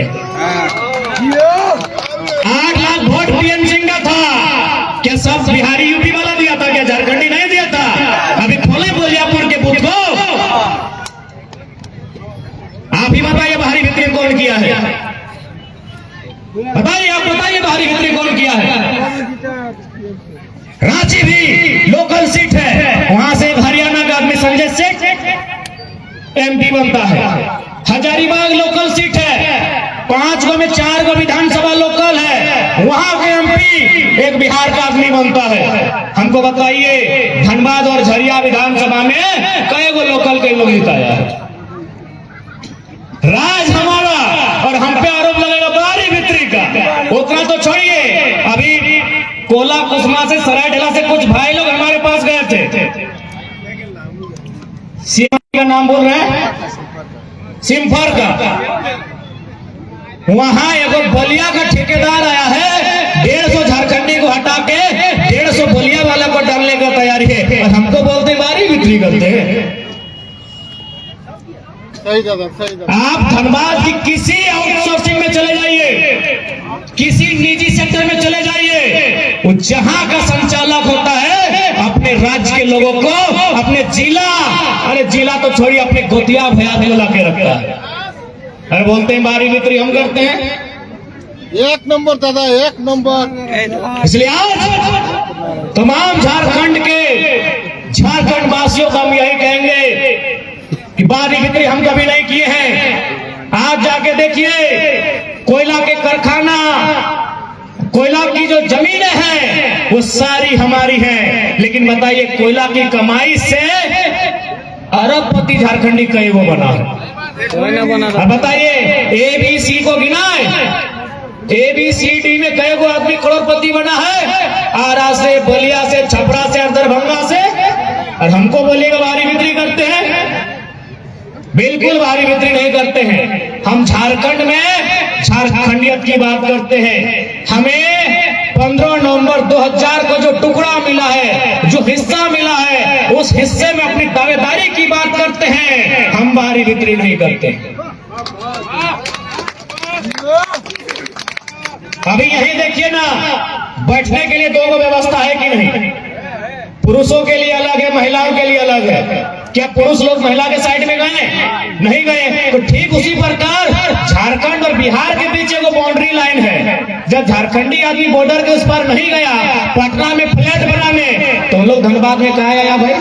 8 लाख वोट पीएन सिंह का था, क्या सब बिहारी यूपी वाला दिया था? क्या झारखंडी नहीं दिया था? अभी खोले बोलियापुर के बूथ को। आप ही बताइए बाहरी बिक्री कौन किया है? बताइए, आप बताइए बाहरी बिक्री कौन किया है? रांची भी लोकल सीट है, वहां से हरियाणा का आदमी संजय सेठ एमपी बनता है। हजारीबाग लोकल सीट है, 5 गो में 4 गो विधानसभा लोकल है, वहां के एमपी एक बिहार का आदमी बनता है। हमको बताइए, धनबाद और झरिया विधानसभा में कई गो लोकल के लोग जिताया है? राज हमारा, और हम पे आरोप लगेगा बाहरी बिक्री का। उतना तो छोड़िए, अभी कोला कुसमा से, सरायढेला से कुछ भाई लोग हमारे पास गए थे। सीमा का नाम बोल रहे हैं, सिम्फर का। वहां एगो बलिया का ठेकेदार आया है, 150 झारखंडी को हटा के 150 बलिया वाला को डालने का तैयारी है, और हमको बोलते बाहरी बिक्री करते हैं। आप धनबाद की किसी आउटसोर्सिंग में चले जाइए, किसी निजी सेक्टर में चले जाइए, वो जहां का संचालक होता है अपने राज्य के लोगों को, अपने जिला, अरे जिला तो छोड़िए, अपने गोतिया भैया भी ला के रखता है। अरे बोलते हैं बाहरी बिक्री हम करते हैं। 1 नंबर दादा, 1 नंबर। इसलिए आज तमाम झारखंड वासियों को हम यही कहेंगे कि बाहरी बिक्री हम कभी नहीं किए हैं। आज जाके देखिए, कोयला के कारखाना, कोयला की जो जमीनें हैं वो सारी हमारी हैं, लेकिन बताइए कोयला की कमाई से अरबपति झारखंडी कई वो बना है? अब बताइए, एबीसी को गिनाए, ABCD में कई गो आदमी करोड़पति बना है? आरा से, बलिया से, छपरा से और दरभंगा से। और हमको बोलिएगा बाहरी बिक्री करते हैं? बिल्कुल बाहरी बिक्री नहीं करते हैं। हम झारखंड में झारखंडियत की बात करते हैं। हमें 15 नवंबर 2000 को जो टुकड़ा मिला है, जो हिस्सा मिला है, उस हिस्से में अपनी दावेदारी की बात करते हैं। हम बाहरी बिक्री नहीं करते। अभी यही देखिए ना, बैठने के लिए 2 व्यवस्था है कि नहीं? पुरुषों के लिए अलग है, महिलाओं के लिए अलग है। क्या पुरुष लोग महिला के साइड में गए? नहीं गए। तो ठीक उसी प्रकार झारखंड और बिहार के बीच एक बाउंड्री लाइन है। जब झारखंडी आदमी बॉर्डर के उस पर नहीं गया पटना में फ्लैट बनाने, तो हम लोग धनबाद में कहा आया भाई?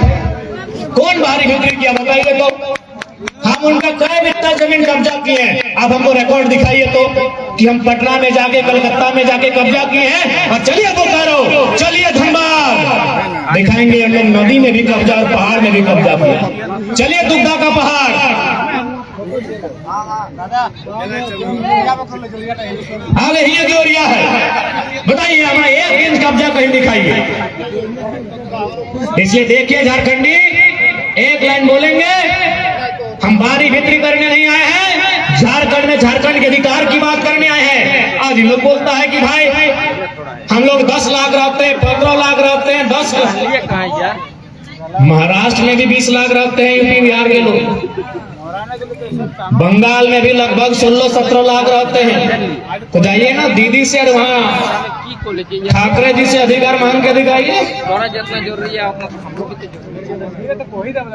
कौन बाहरी बिक्री किया बताइए तो? हम उनका कई बिस्ता जमीन कब्जा किए हैं। अब हमको रिकॉर्ड दिखाइए तो कि हम पटना में जाके, कलकत्ता में जाके कब्जा किए हैं। और चलिए बोकारो, चलिए धनबाद, दिखाएंगे हम लोग नदी में भी कब्जा और पहाड़ में भी कब्जा किया। चलिए दुग्धा का पहाड़, आगे ही एरिया है, बताइए हमारा 1 इंच कब्जा कहीं दिखाइए। इसलिए देखिए झारखंडी, एक लाइन बोलेंगे, हम बारी भीतरी करने नहीं आए हैं, झारखंड में झारखंड के अधिकार की बात करने आए हैं। आज लोग बोलता है कि भाई हम लोग 10 लाख रहते हैं, 15 लाख रहते हैं, 10 लाख, महाराष्ट्र में भी 20 लाख रहते हैं, यूपी बिहार के लोग, बंगाल में भी लगभग 16-17 लाख रहते हैं। तो जाइए ना दीदी से और वहाँ ठाकरे जी से अधिकार मांग के दिखाइए,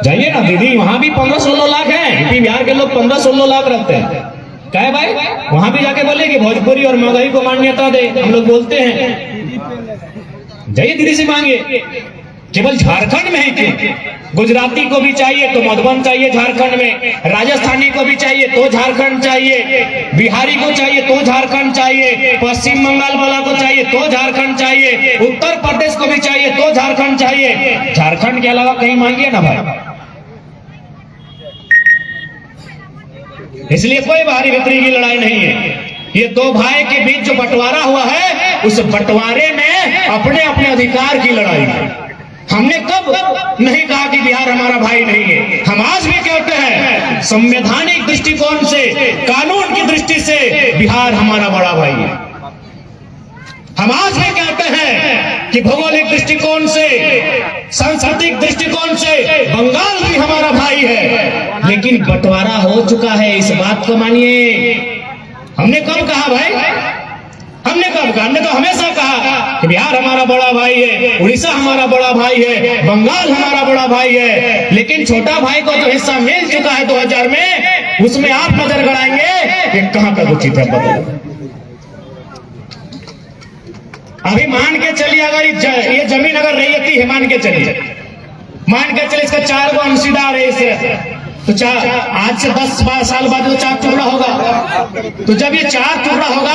जाइए ना दीदी, वहाँ भी 15-16 लाख हैं, यूपी बिहार के लोग 15-16 लाख रहते हैं। क्या है भाई, वहाँ भी जाके बोले कि भोजपुरी और मगही को मान्यता दे, हम लोग बोलते हैं, जाइए दीदी से मांगिए। केवल झारखंड में ही क्यों, गुजराती को भी चाहिए तो मधुबन चाहिए झारखंड में, राजस्थानी को भी चाहिए तो झारखंड चाहिए, बिहारी को चाहिए तो झारखंड चाहिए, पश्चिम बंगाल वाला को चाहिए तो झारखंड चाहिए, उत्तर प्रदेश को भी चाहिए तो झारखंड चाहिए। झारखंड के अलावा कहीं मांगिए ना भाई। इसलिए कोई बाहरी भीतरी की लड़ाई नहीं है। ये दो भाई के बीच जो बंटवारा हुआ है, उस बंटवारे में अपने अपने अधिकार की लड़ाई है। हमने कब नहीं कहा कि बिहार हमारा भाई नहीं है, हम आज भी कहते हैं संवैधानिक दृष्टिकोण से, कानून की दृष्टि से बिहार हमारा बड़ा भाई है। हम आज भी कहते हैं कि भौगोलिक दृष्टिकोण से, सांस्कृतिक दृष्टिकोण से बंगाल भी हमारा भाई है। लेकिन बंटवारा हो चुका है, इस बात को मानिए। हमने कब कहा भाई, हमने कब कहा, हमने तो हमेशा कहा कि बिहार हमारा बड़ा भाई है, उड़ीसा हमारा बड़ा भाई है, बंगाल हमारा बड़ा भाई है। लेकिन छोटा भाई को जो हिस्सा मिल चुका है 2000 में, उसमें आप नजर गड़ाएंगे कि कहां तक उचित है बदल। अभी मान के चलिए, अगर ये जमीन अगर रैयती है, मान के चलिए, मान के चलिए इसका 4 अंशीदार है, इसे तो आज से 10-12 साल बाद वो 4 टुकड़ा होगा। तो जब ये 4 टुकड़ा होगा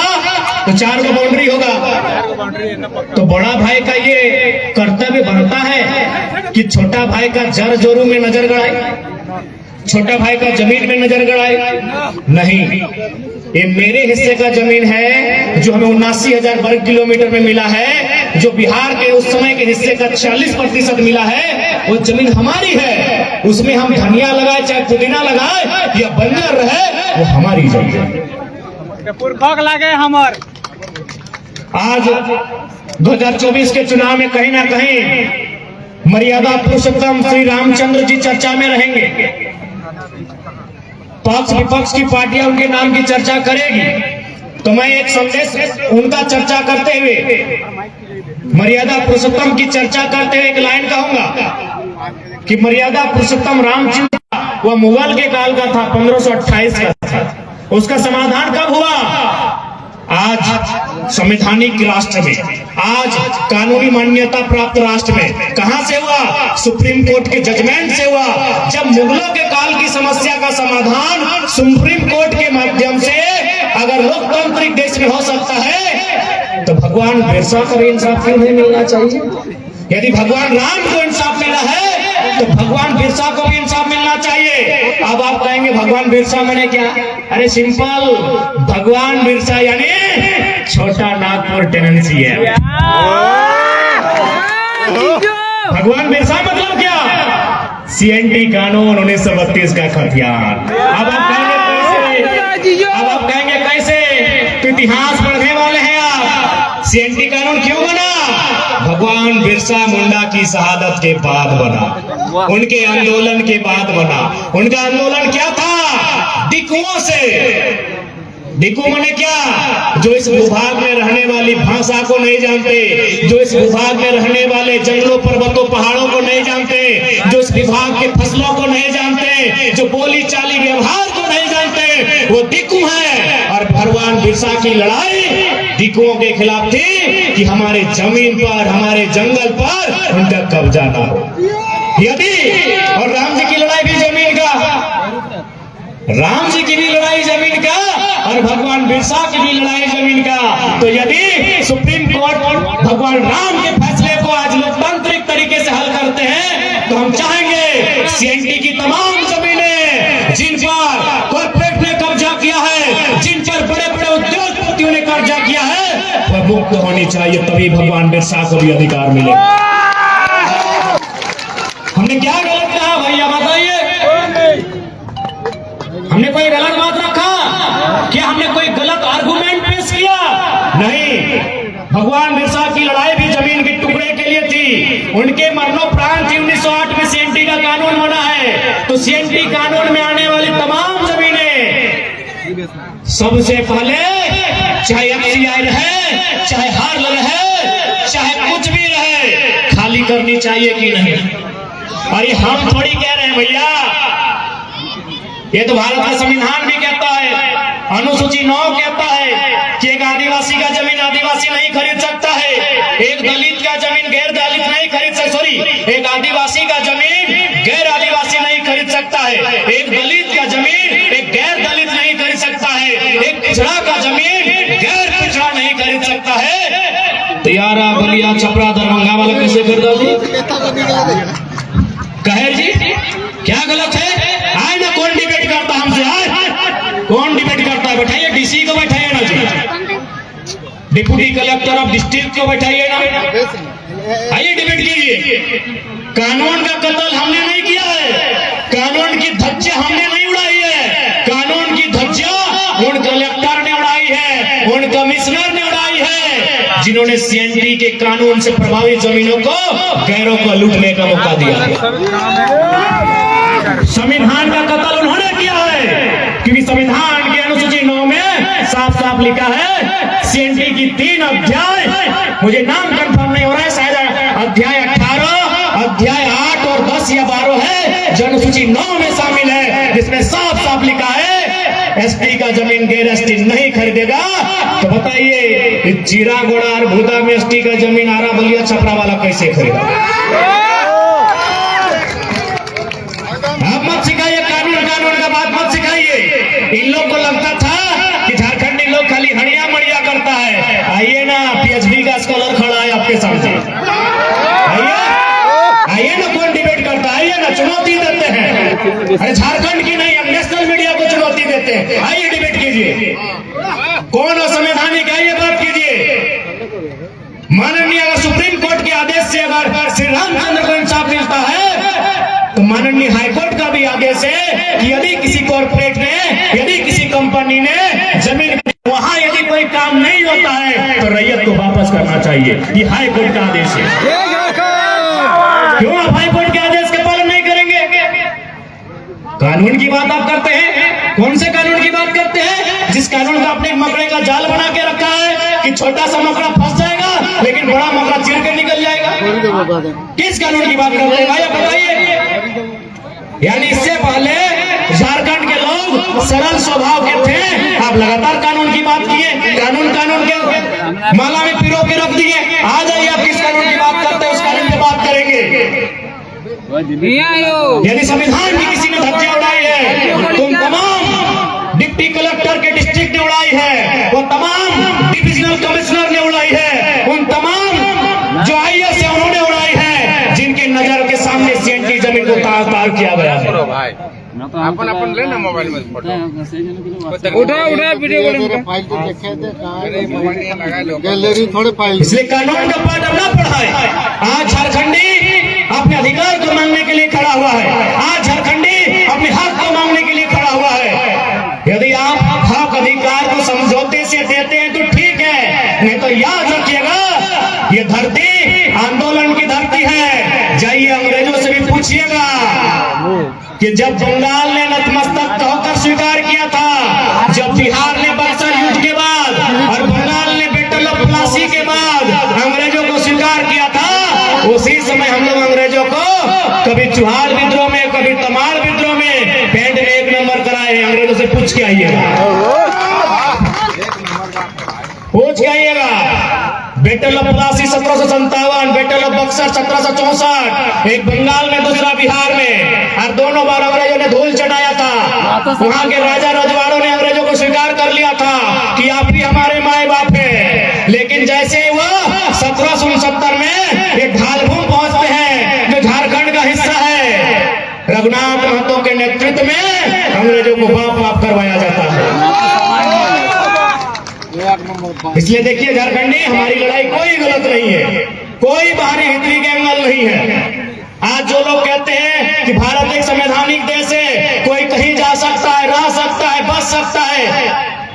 तो 4 का बाउंड्री होगा। तो बड़ा भाई का ये कर्तव्य बनता है कि छोटा भाई का जर जोरू में नजर गड़ाए, छोटा भाई का जमीन में नजर गड़ाए। नहीं, ये मेरे हिस्से का जमीन है जो हमें 79,000 वर्ग किलोमीटर में मिला है, जो बिहार के उस समय के हिस्से का 40% मिला है, वो जमीन हमारी है। उसमें हम धनिया लगाए चाहे पुदीना लगाए या बंजर रहे, वो हमारी जमीन है। लगे हमार आज 2024 के चुनाव में कहीं ना कहीं मर्यादा पुरुषोत्तम श्री रामचंद्र जी चर्चा में रहेंगे। पक्ष विपक्ष की पार्टियां उनके नाम की चर्चा करेगी। तो मैं एक संदेश उनका चर्चा करते हुए, मर्यादा पुरुषोत्तम की चर्चा करते हुए एक लाइन कहूंगा कि मर्यादा पुरुषोत्तम रामचंद्र वह मुगल के काल का था, 1528 का था। उसका समाधान कब हुआ? आज संवैधानिक राष्ट्र में, आज कानूनी मान्यता प्राप्त राष्ट्र में। कहां से हुआ? सुप्रीम कोर्ट के जजमेंट से हुआ। जब मुगलों के काल की समस्या का समाधान सुप्रीम कोर्ट के माध्यम से अगर लोकतांत्रिक देश में हो सकता है, तो भगवान बिरसा को भी इंसाफ क्यों नहीं मिलना चाहिए? यदि भगवान राम को इंसाफ मिला है, तो भगवान बिरसा को भी इंसाफ मिलना चाहिए। अब आप कहेंगे भगवान बिरसा मैंने क्या? अरे सिंपल, भगवान बिरसा यानी छोटा नागपुर टेनेंसी है। भगवान बिरसा मतलब क्या? CNT कानून 1932 का खतियान। अब आप कहेंगे कैसे? तो इतिहास पढ़ने वाले हैं आप। CNT कानून क्यों बना? भगवान बिरसा मुंडा की शहादत के बाद बना, उनके आंदोलन के बाद बना। उनका आंदोलन क्या था? डिकुओं से। डिकू माने क्या? जो इस भूभाग में रहने वाली भाषा को नहीं जानते, जो इस भूभाग में रहने वाले जंगलों पर्वतों पहाड़ों को नहीं जानते, जो इस विभाग के फसलों को नहीं जानते, जो बोली चाली व्यवहार को नहीं जानते, वो डिकू है। और भगवान बिरसा की लड़ाई डिकुओं के खिलाफ थी कि हमारे जमीन पर, हमारे जंगल पर उनका कब्जा ना हो। यदि और राम जी की लड़ाई भी जमीन का, राम जी की भी लड़ाई जमीन का और भगवान बिरसा की भी लड़ाई जमीन का। तो यदि सुप्रीम कोर्ट भगवान राम के फैसले को आज लोकतांत्रिक तरीके से हल करते हैं, तो हम चाहेंगे CNT की तमाम जमीनें जिन पर कॉर्पोरेट ने कब्जा किया है, जिन पर बड़े बड़े उद्योगपतियों ने कब्जा किया है, वह मुक्त होनी चाहिए। तभी भगवान बिरसा को भी अधिकार मिलेगा। हमने क्या गलत कहा भैया? हमने कोई गलत बात रखा क्या? हमने कोई गलत आर्गुमेंट पेश किया? नहीं। भगवान बिरसा की लड़ाई भी जमीन के टुकड़े के लिए थी, उनके मरणोपरांत 1908 में सीएनटी का कानून बना है। तो सीएनटी कानून में आने वाली तमाम जमीनें सबसे पहले, चाहे एफसीआई रहे, चाहे हार्ल रहे, चाहे कुछ भी रहे, खाली करनी चाहिए कि नहीं? और ये हम थोड़ी कह रहे हैं भैया, ये तो भारत का संविधान भी कहता है, अनुसूची 9 कहता है कि एक आदिवासी का जमीन आदिवासी नहीं खरीद सकता है, एक दलित का जमीन गैर दलित नहीं खरीद सकता, सॉरी, एक आदिवासी का जमीन गैर आदिवासी नहीं खरीद सकता है, एक दलित का जमीन एक गैर दलित नहीं खरीद सकता है, एक पिछड़ा का जमीन गैर पिछड़ा नहीं खरीद सकता है। तियारा, बलिया, छपरा, दरभंगा वाला कैसे कर दो जी? कहे जी क्या गलत है? आए ना, कौन डिबेट करता हमसे? आए, कौन डिबेट करता है? बैठाइए, डीसी को बैठाइए ना जी, डिप्टी कलेक्टर ऑफ डिस्ट्रिक्ट को बैठाइए ना, आइए डिबेट कीजिए। कानून का कत्ल हमने नहीं किया है, कानून की धज्जियां हमने नहीं उड़ाई है, कानून की धज्जियां उन कलेक्टर ने उड़ाई है, उन कमिश्नर ने उड़ाई है, जिन्होंने सीएनटी के कानून से प्रभावित जमीनों को गैरों को लूटने का मौका दिया है। संविधान का कत्ल उन्होंने किया है, क्योंकि संविधान के अनुसूची 9 में साफ साफ लिखा है, सीएनटी की 3 अध्याय, मुझे नाम कंफर्म नहीं हो रहा है, शायद अध्याय 18, अध्याय 8 और 10 या 12 है, जो अनुसूची 9 में शामिल है, जिसमें साफ साफ लिखा है एसटी का जमीन गैर एसटी नहीं खरीदेगा। तो बताइए, जीरा गोड़ा और भूदा में एसटी का जमीन आरा, बलिया, छपरा वाला कैसे खरीदा? आप मत सिखाइए, कानून का बात मत सिखाइए। इन लोग को लगता था कि झारखंडी लोग खाली हड़िया मड़िया करता है। आइए ना, पीएचडी का स्कॉलर खड़ा है आपके सामने, आइए ना, कौन डिबेट करता है? आइए ना, चुनौती देते हैं। अरे झारखंड की नहीं, हम नेशनल मीडिया को चुनौती देते हैं। आइए डिबेट कीजिए, कौन असंवैधानिक, आइए बात कीजिए। माननीय अगर सुप्रीम कोर्ट के आदेश से अगर श्री रामचंद्र को इंसाफ मिलता है, तो माननीय हाईकोर्ट का भी आदेश है कि यदि किसी कॉर्पोरेट ने, यदि किसी कंपनी ने जमीन, वहां यदि कोई काम नहीं होता है, तो रैयत को वापस करना चाहिए। ये हाईकोर्ट का आदेश है। क्यों आप हाईकोर्ट के आदेश का पालन नहीं करेंगे? कानून की बात आप करते हैं, कौन से कानून की बात करते हैं? जिस कानून का अपने मकड़े का जाल बना के रखा है कि छोटा सा मकड़ा फंस जाएगा लेकिन बड़ा मकड़ा चीर के निकल जाएगा। किस कानून की बात करते हैं भाई, आप बताइए। यानी इससे पहले झारखंड के लोग सरल स्वभाव के थे, आप लगातार कानून की बात किए, कानून के माला में पिरो के रख दिए। आ जाइए, आप किस कानून की बात करते हैं, उस कानून की बात करेंगे। यानी संविधान की किसी ने धज्जियां उड़ाई है, तुम तमाम डिप्टी कलेक्टर के डिस्ट्रिक्ट ने उड़ाई है, वो तमाम डिविजनल कमिश्नर ने उड़ाई है, उन तमाम जो आईएएस है उन्होंने उड़ाई है, जिनके नजर के सामने सीएनटी जमीन को तार किया गया है। अपन लेना मोबाइल में फोटो उठा वीडियो फाइल तो देखे गैलरी थोड़े फाइल, इसलिए कानून का पाठ अब ना पढ़ाए। आज झारखंडी अपने अधिकार को मांगने के लिए खड़ा हुआ है, आज झारखंडी अपने हक को मांगने के लिए खड़ा हुआ है। यदि आप हक अधिकार को समझौते से देते हैं तो ठीक है, नहीं तो याद रखिएगा, ये धरती आंदोलन की धरती है। जाइए अंग्रेजों से भी पूछिएगा कि जब बंगाल ने नतमस्तक होकर स्वीकार किया था, जब बिहार ने बक्सर युद्ध के बाद और बंगाल ने बैटल ऑफ प्लासी के बाद अंग्रेजों को स्वीकार किया था, उसी समय हम लोग अंग्रेजों को कभी चुहार विद्रोह में, कभी तमाड़ विद्रोह में पेंट में 1 नंबर कराए हैं। अंग्रेजों से पूछ के आइएगा, पूछ के आइएगा। Battle of Plassey 1757, battle of Buxar 1764, एक बंगाल में, दूसरा बिहार में, और दोनों बार अंग्रेजों ने धूल चढ़ाया था। वहां के राजा रजवाड़ों ने अंग्रेजों को स्वीकार कर लिया था कि आप भी हमारे माए बाप हैं। लेकिन जैसे वह 1769 में एक ढालभूम पहुंचते हैं जो झारखंड का हिस्सा है, रघुनाथ महतो के नेतृत्व में अंग्रेजों को बाप करवाया जाता है। इसलिए देखिए झारखंडी, हमारी लड़ाई कोई गलत नहीं है, कोई बाहरी हितरी के एंगल नहीं है। आज जो लोग कहते हैं कि भारत एक संवैधानिक देश है, कोई कहीं जा सकता है, रह सकता है, बच सकता है,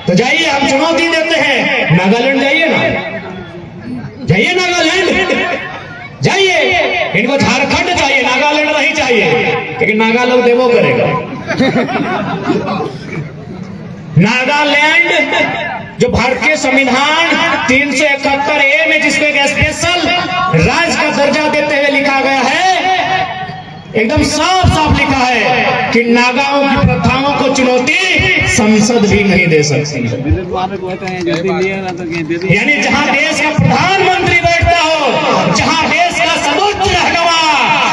तो जाइए, हम चुनौती देते हैं, नागालैंड जाइए ना, जाइए नागालैंड जाइए। इनको झारखंड चाहिए, नागालैंड नहीं चाहिए, लेकिन नागा लोग देवो करेगा। नागालैंड जो भारतीय संविधान 371A में जिसको एक स्पेशल राज्य का दर्जा देते हुए लिखा गया है, एकदम साफ साफ लिखा है कि नागाओं की प्रथाओं को चुनौती संसद भी नहीं दे सकती। यानी जहां देश का प्रधानमंत्री बैठता हो, जहां देश का सर्वोच्च रहनुमा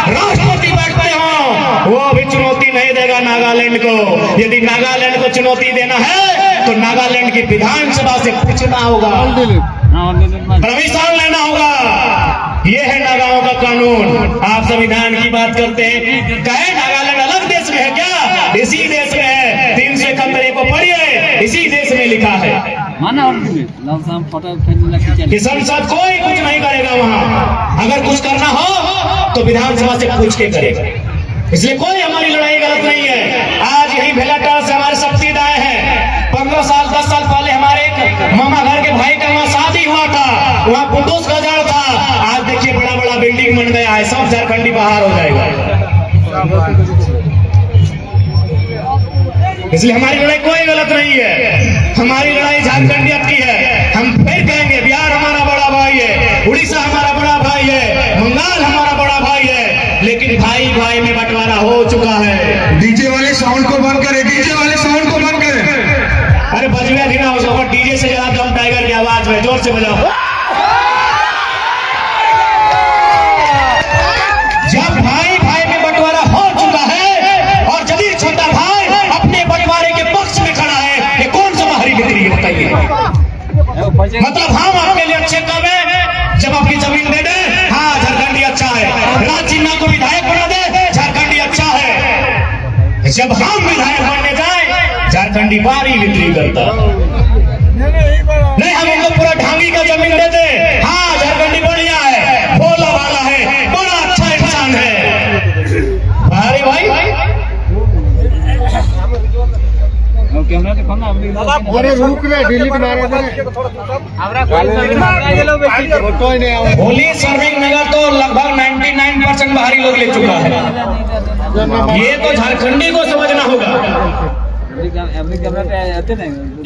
राष्ट्रपति बैठते हो, वो भी चुनौती नहीं देगा नागालैंड को। यदि नागालैंड को चुनौती देना है तो नागालैंड की विधानसभा से पूछना होगा, परमिशन लेना होगा। ये है नागाओं का कानून। आप संविधान की बात करते हैं, कहे नागालैंड अलग देश में है क्या? इसी देश में है। 371 को पढ़िए, इसी देश में लिखा है कि संसद कोई कुछ नहीं करेगा वहां। अगर कुछ करना हो तो विधानसभा से पूछ के करेगा। इसलिए कोई हमारी लड़ाई गलत नहीं है। आज यही भेलाटाल से हमारे शक्तिदाय हैं। 15 साल 10 साल पहले हमारे एक मामा घर के भाई का वहाँ शादी हुआ था, वहाँ कुंडूस का जड़ था। आज देखिए बड़ा बड़ा बिल्डिंग बन गया है, सब झारखंडी बाहर हो जाएगा। इसलिए हमारी लड़ाई कोई गलत नहीं है, हमारी लड़ाई झारखंडियत की है। हम फिर कहेंगे बिहार हमारा बड़ा भाई है, उड़ीसा हमारा बड़ा भाई है, बंगाल हमारा बड़ा भाई है, लेकिन भाई भाई में बंटवारा हो चुका है। डीजे वाले साउंड को बंद करें, डीजे वाले साउंड को बंद करें। अरे बजवे भी ना उसको, डीजे से ज्यादा दम टाइगर की आवाज में, जोर से बजाओ। जब भाई भाई में बंटवारा हो चुका है और जलील छोटा भाई अपने बंटवारे के पक्ष में खड़ा है, ये कौन सा बाहरी बिक्री है बताइए? मतलब हम आपके लिए अच्छे कब है जब आपकी जमीन दे दे, हाँ झारखंडी अच्छा है। राज जिन्ना को विधायक बना दे, झारखंडी अच्छा है। जब हम विधायक बनने जाए, झारखंडी बारी बिक्री करता नहीं। हम उनको पूरा ढांगी का जमीन देते, हाँ झारखंडी बढ़िया है, भोला भाला है, बड़ा अच्छा इंसान है। अरे भाई अरे रुक रे, डिलीट मारे होली सर्विंग नगर तो लगभग 99% बाहरी लोग ले चुका है। ये तो झारखंडी को समझना होगा।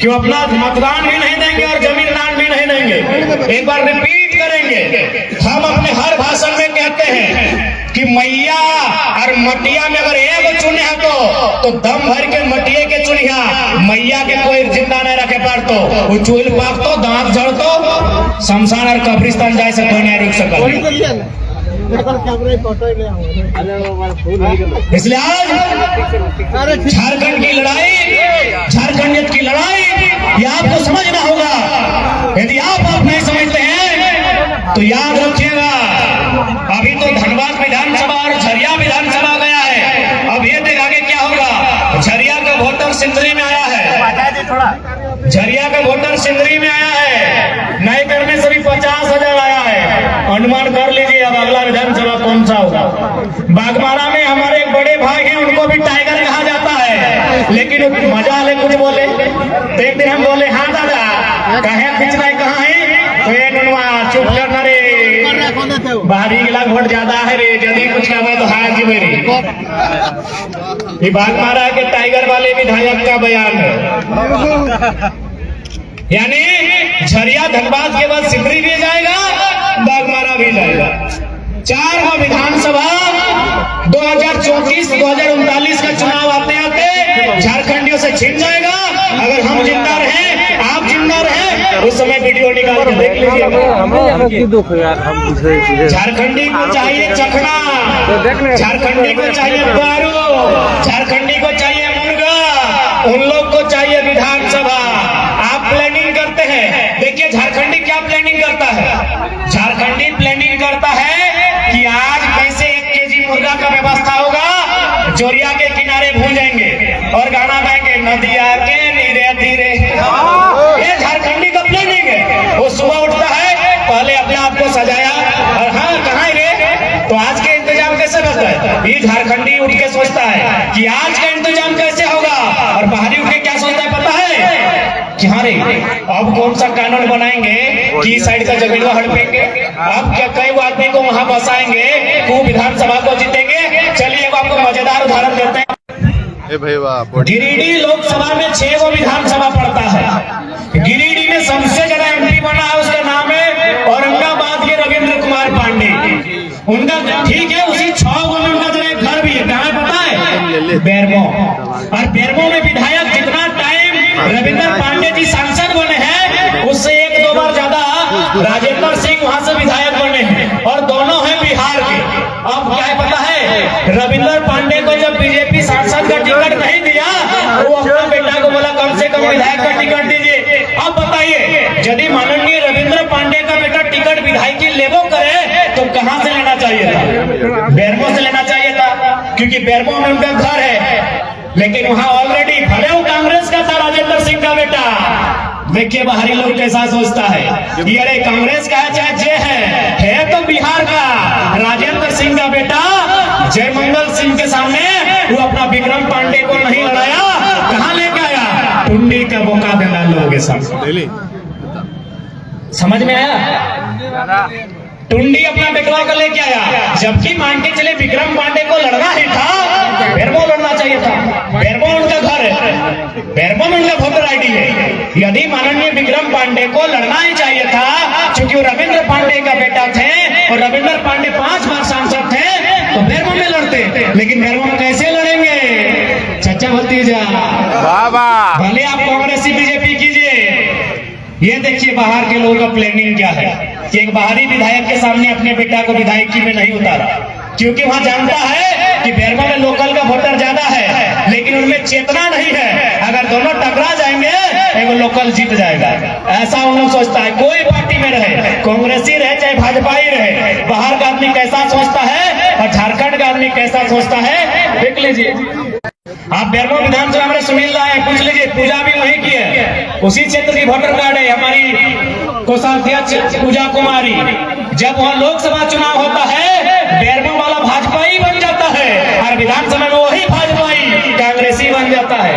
क्यों अपना मतदान भी नहीं देंगे और जमीन दान भी नहीं देंगे? एक बार रिपीट करेंगे। हम अपने हर भाषण में कहते हैं कि मैया और मटिया में अगर एक चुने तो दम भर के मटिए के चुनिया, मैया के कोई जिंदा नहीं रखे पार तो वो चूल पाक तो दांत झड़ तो शमशान और कब्रिस्तान जाए से कोई नहीं रुक सकता। इसलिए आज झारखंड की लड़ाई, झारखंडियत की लड़ाई, ये आपको समझना होगा। यदि आप नहीं समझते हैं तो याद रखिएगा, अभी तो धनबाद विधानसभा और झरिया विधानसभा गया है। अब ये देख आगे क्या होगा। झरिया का वोटर सिंदरी में आया है, झरिया का वोटर सिंदरी में आया है, नए करने से भी 50,000 आया है। अनुमान कर लीजिए अब अगला विधानसभा कौन सा होगा। बागमारा में हमारे एक बड़े भाई हैं, उनको भी टाइगर कहा जाता है, लेकिन मजा ले कुछ बोले तो एक दिन हम बोले हाँ दादा कहे खींचना है, कहाँ है? तो ये नुनवा चुप करना रे, बाहरी इलाका वोट ज्यादा है रे, यदि कुछ कहा तो हार जी मेरी। ये बागमारा के टाइगर वाले विधायक का बयान है। यानी झरिया धनबाद के बाद सिमरी भी जाएगा, बागमारा भी जाएगा। 4 विधानसभा 2034-2039 का चुनाव आते आते झारखंडियों से छिन जाएगा। अगर हम जिंदा रहे, आप जिंदा रहे, उस समय वीडियो निकाल के देख लीजिए। झारखंडी को चाहिए चखना, झारखंडी को चाहिए दारू, झारखंडी को चाहिए मुर्गा, उन लोग को चाहिए विधानसभा। आप प्लानिंग करते हैं, देखिए झारखंडी क्या प्लानिंग करता है। झारखंडी प्लानिंग करता है कि आज कैसे 1 केजी मुर्गा का व्यवस्था होगा, जोरिया के किनारे भूंजेंगे और गाना गाएंगे नदिया के नीरे धीरे। ये झारखंडी का प्लानिंग है। वो सुबह उठता है, पहले अपने आप को सजाया और हाँ कहाँ रे, तो आज के इंतजाम कैसे करते ये झारखंडी उठ के सोचता है कि आज का इंतजाम कैसे होगा, और बाहरी उठ के क्या सोचता है पता है कि हाँ रे अब कौन सा कानून बनाएंगे कि इस साइड का जमीन हड़पेंगे, अब क्या कई आदमी को वहां बसाएंगे, को विधानसभा को जीतेंगे। चलिए आपको मजेदार उदाहरण देते हैं। गिरिडीह लोकसभा में 6 गो विधानसभा पड़ता है। गिरिडीह में सबसे ज्यादा एमपी बना है, उसका नाम है औरंगाबाद के रविंद्र कुमार पांडे। उनका ठीक है, उसी 6 गो में उनका जरा एक घर भी है, कहाँ पता है? बेरमो। और बेरमो में विधायक जितना टाइम रविंद्र पांडे जी सांसद बने हैं, उससे 1-2 बार ज्यादा राजेंद्र सिंह वहां से विधायक बने हैं, और दोनों हैं बिहार के। अब क्या है पता है, रविंद्र पांडे को जब बीजेपी सांसद का टिकट नहीं दिया, वो अपना बेटा को बोला कम से कम विधायक का टिकट दीजिए। अब बताइए, यदि माननीय रविंद्र पांडे का बेटा टिकट विधायकी लेवो करे तो कहां से लेना चाहिए था? बेरमो से लेना चाहिए था, क्योंकि बेरमो में उनका घर है। लेकिन वहां ऑलरेडी भले वो कांग्रेस का था राजेंद्र सिंह का बेटा। देखिए बाहरी लोग कैसा सोचता है कि अरे कांग्रेस का है चाहे जे है तो बिहार का। राजेंद्र सिंह का बेटा जयमंगल सिंह के सामने वो अपना विक्रम पांडे को नहीं लड़ाया, कहां लेके आया? टुंडी का मौका देना लोगों के सामने। समझ में आया? टुंडी अपना बेटवा को लेके आया, जबकि मान के चले विक्रम पांडे को लड़ना ही था, बेरमो लड़ना चाहिए था। बेरमो उनका घर है, बेरमो में उनका वोटर आईडी है। यदि माननीय विक्रम पांडे को लड़ना ही चाहिए था, क्योंकि वो रविंद्र पांडे का बेटा थे और रविंद्र पांडे 5 बार सांसद थे, तो बेरमो में लड़ते। लेकिन बेरमो में कैसे लड़ेंगे? चचा भतीजा, भले आप कांग्रेसी बीजेपी कीजिए। ये देखिए बाहर के लोगों का प्लानिंग क्या है कि एक बाहरी विधायक के सामने अपने बेटा को विधायकी में नहीं उतारा, क्योंकि वहां जानता है कि बेरमो में लोकल का वोटर ज्यादा है, लेकिन उनमें चेतना नहीं है। अगर दोनों टकरा जाएंगे एगो लोकल जीत जाएगा, ऐसा उन लोग सोचता है। कोई पार्टी में रहे, कांग्रेसी रहे चाहे भाजपा ही रहे, बाहर का आदमी कैसा सोचता है और झारखंड का आदमी कैसा सोचता है, देख लीजिए। आप बेरमो विधानसभा में सुनील राय है, पूछ लीजिए, पूजा भी वहीं की है, उसी क्षेत्र की वोटर कार्ड है हमारी कोषाध्यक्ष पूजा कुमारी। जब वहाँ लोकसभा चुनाव होता है, बेरमो वाला भाजपा ही बन जाता है और विधानसभा में वही भाजपा ही कांग्रेसी बन जाता है।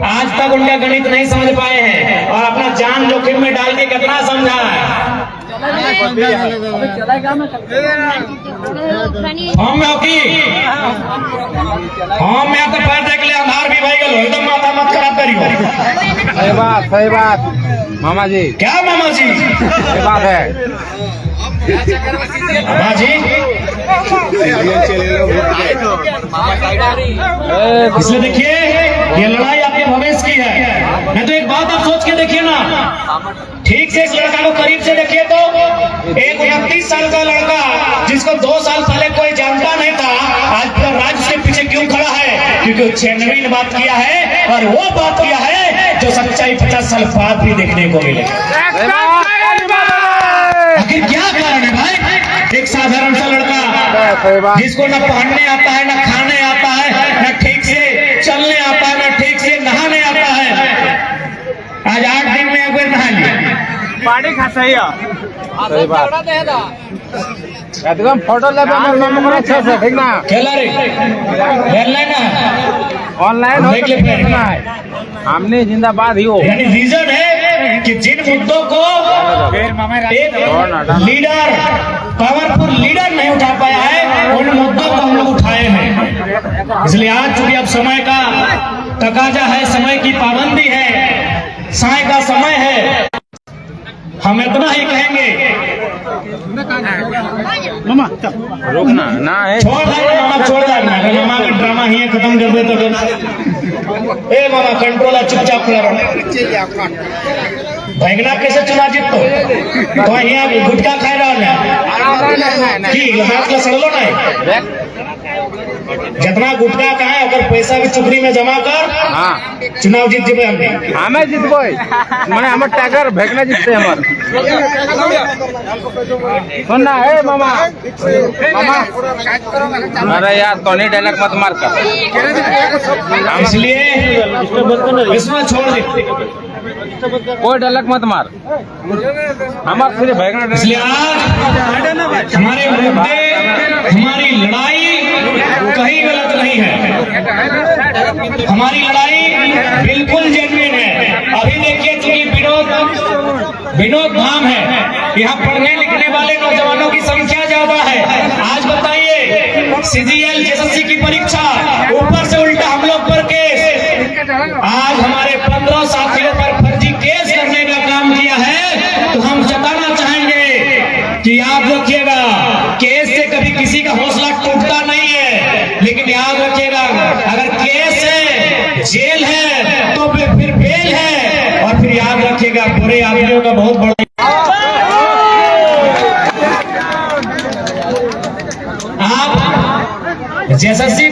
आज तक उनका गणित नहीं समझ पाए हैं और अपना जान जोखिम में डाल के कितना समझा है। हम मैं तो पैर देख ले अंधार भी भाई गलो, एकदम माथा मत खराब करियो। सही बात मामा जी। क्या मामा जी? सही बात है मामा जी। इसलिए देखिए ये लड़ाई आपके भविष्य की है। नहीं तो एक बात आप सोच के देखिए ना, ठीक से इस लड़का को करीब से देखिए तो एक 29 साल का लड़का जिसको 2 साल पहले कोई जानता नहीं था, आज पूरा राज्य के पीछे क्यों खड़ा है? क्योंकि वो जेन्युइन बात किया है और वो बात किया है जो सच्चाई 50 साल बाद भी देखने को मिले। आखिर क्या कारण है भाई? एक साधारण सा लड़का जिसको न पहनने आता है, न खाने आता है, न ठीक से चलने आता है, न ठीक से नहाने आता है, आज 8 दिन में एक बार नहा लिया। पानी खाता है सही बात एकदम फोटो ले अच्छे से, ठीक ना? खेला रे ना ऑनलाइन देख ले, हमने जिंदाबाद ही हो। यानी रीजन है कि जिन मुद्दों को एक लीडर, पावरफुल लीडर नहीं उठा पाया है, उन मुद्दों को हम लोग उठाए हैं। इसलिए आज चूंकि अब समय का तकाजा है, समय की पाबंदी है, साय का समय है, हम इतना ही कहेंगे। रुकना ना है, छोड़ दे मामा, छोड़ दे ना, मामा का ड्रामा ही खत्म कर दे तो। ए मामा कंट्रोल चुपचाप खड़ा रहो। भैगना कैसे चुना जीत तो यहाँ गुटखा खाए रहा कि हाथ का सड़लो नहीं, जितना गुटखा का है अगर पैसा भी चुकरी में जमा कर, हाँ चुनाव जीत जीबे। हमें जीतबो मैंने हमारे टाइगर भेगना जीतते हमारे। सुनना है मामा, अरे यार कौन डायलॉग मत मार कर, इसलिए इसमें छोड़ दे, कोई डायलॉग मत मार, हमारे सिर्फ भेगना। इसलिए आज हमारे मुद्दे, हमारी लड़ाई कहीं गलत नहीं है। हमारी लड़ाई बिल्कुल जेन्युइन है। अभी देखिए, चूंकि विनोद धाम है, यहाँ पढ़ने लिखने वाले नौजवानों की संख्या ज्यादा है। आज बताइए, सीजीएल एसएससी की परीक्षा, ऊपर से उल्टा हम लोग पर केस। आज हमारे 15 साथियों पर फर्जी केस करने का काम किया है। तो हम बताना चाहेंगे कि याद रखिएगा, केस से कभी किसी का हौसला टूटता नहीं है। लेकिन याद रखिएगा, अगर केस है, जेल है, तो फिर बेल है। और फिर याद रखिएगा, बुरे आदमियों का बहुत बड़ा आप एसएससी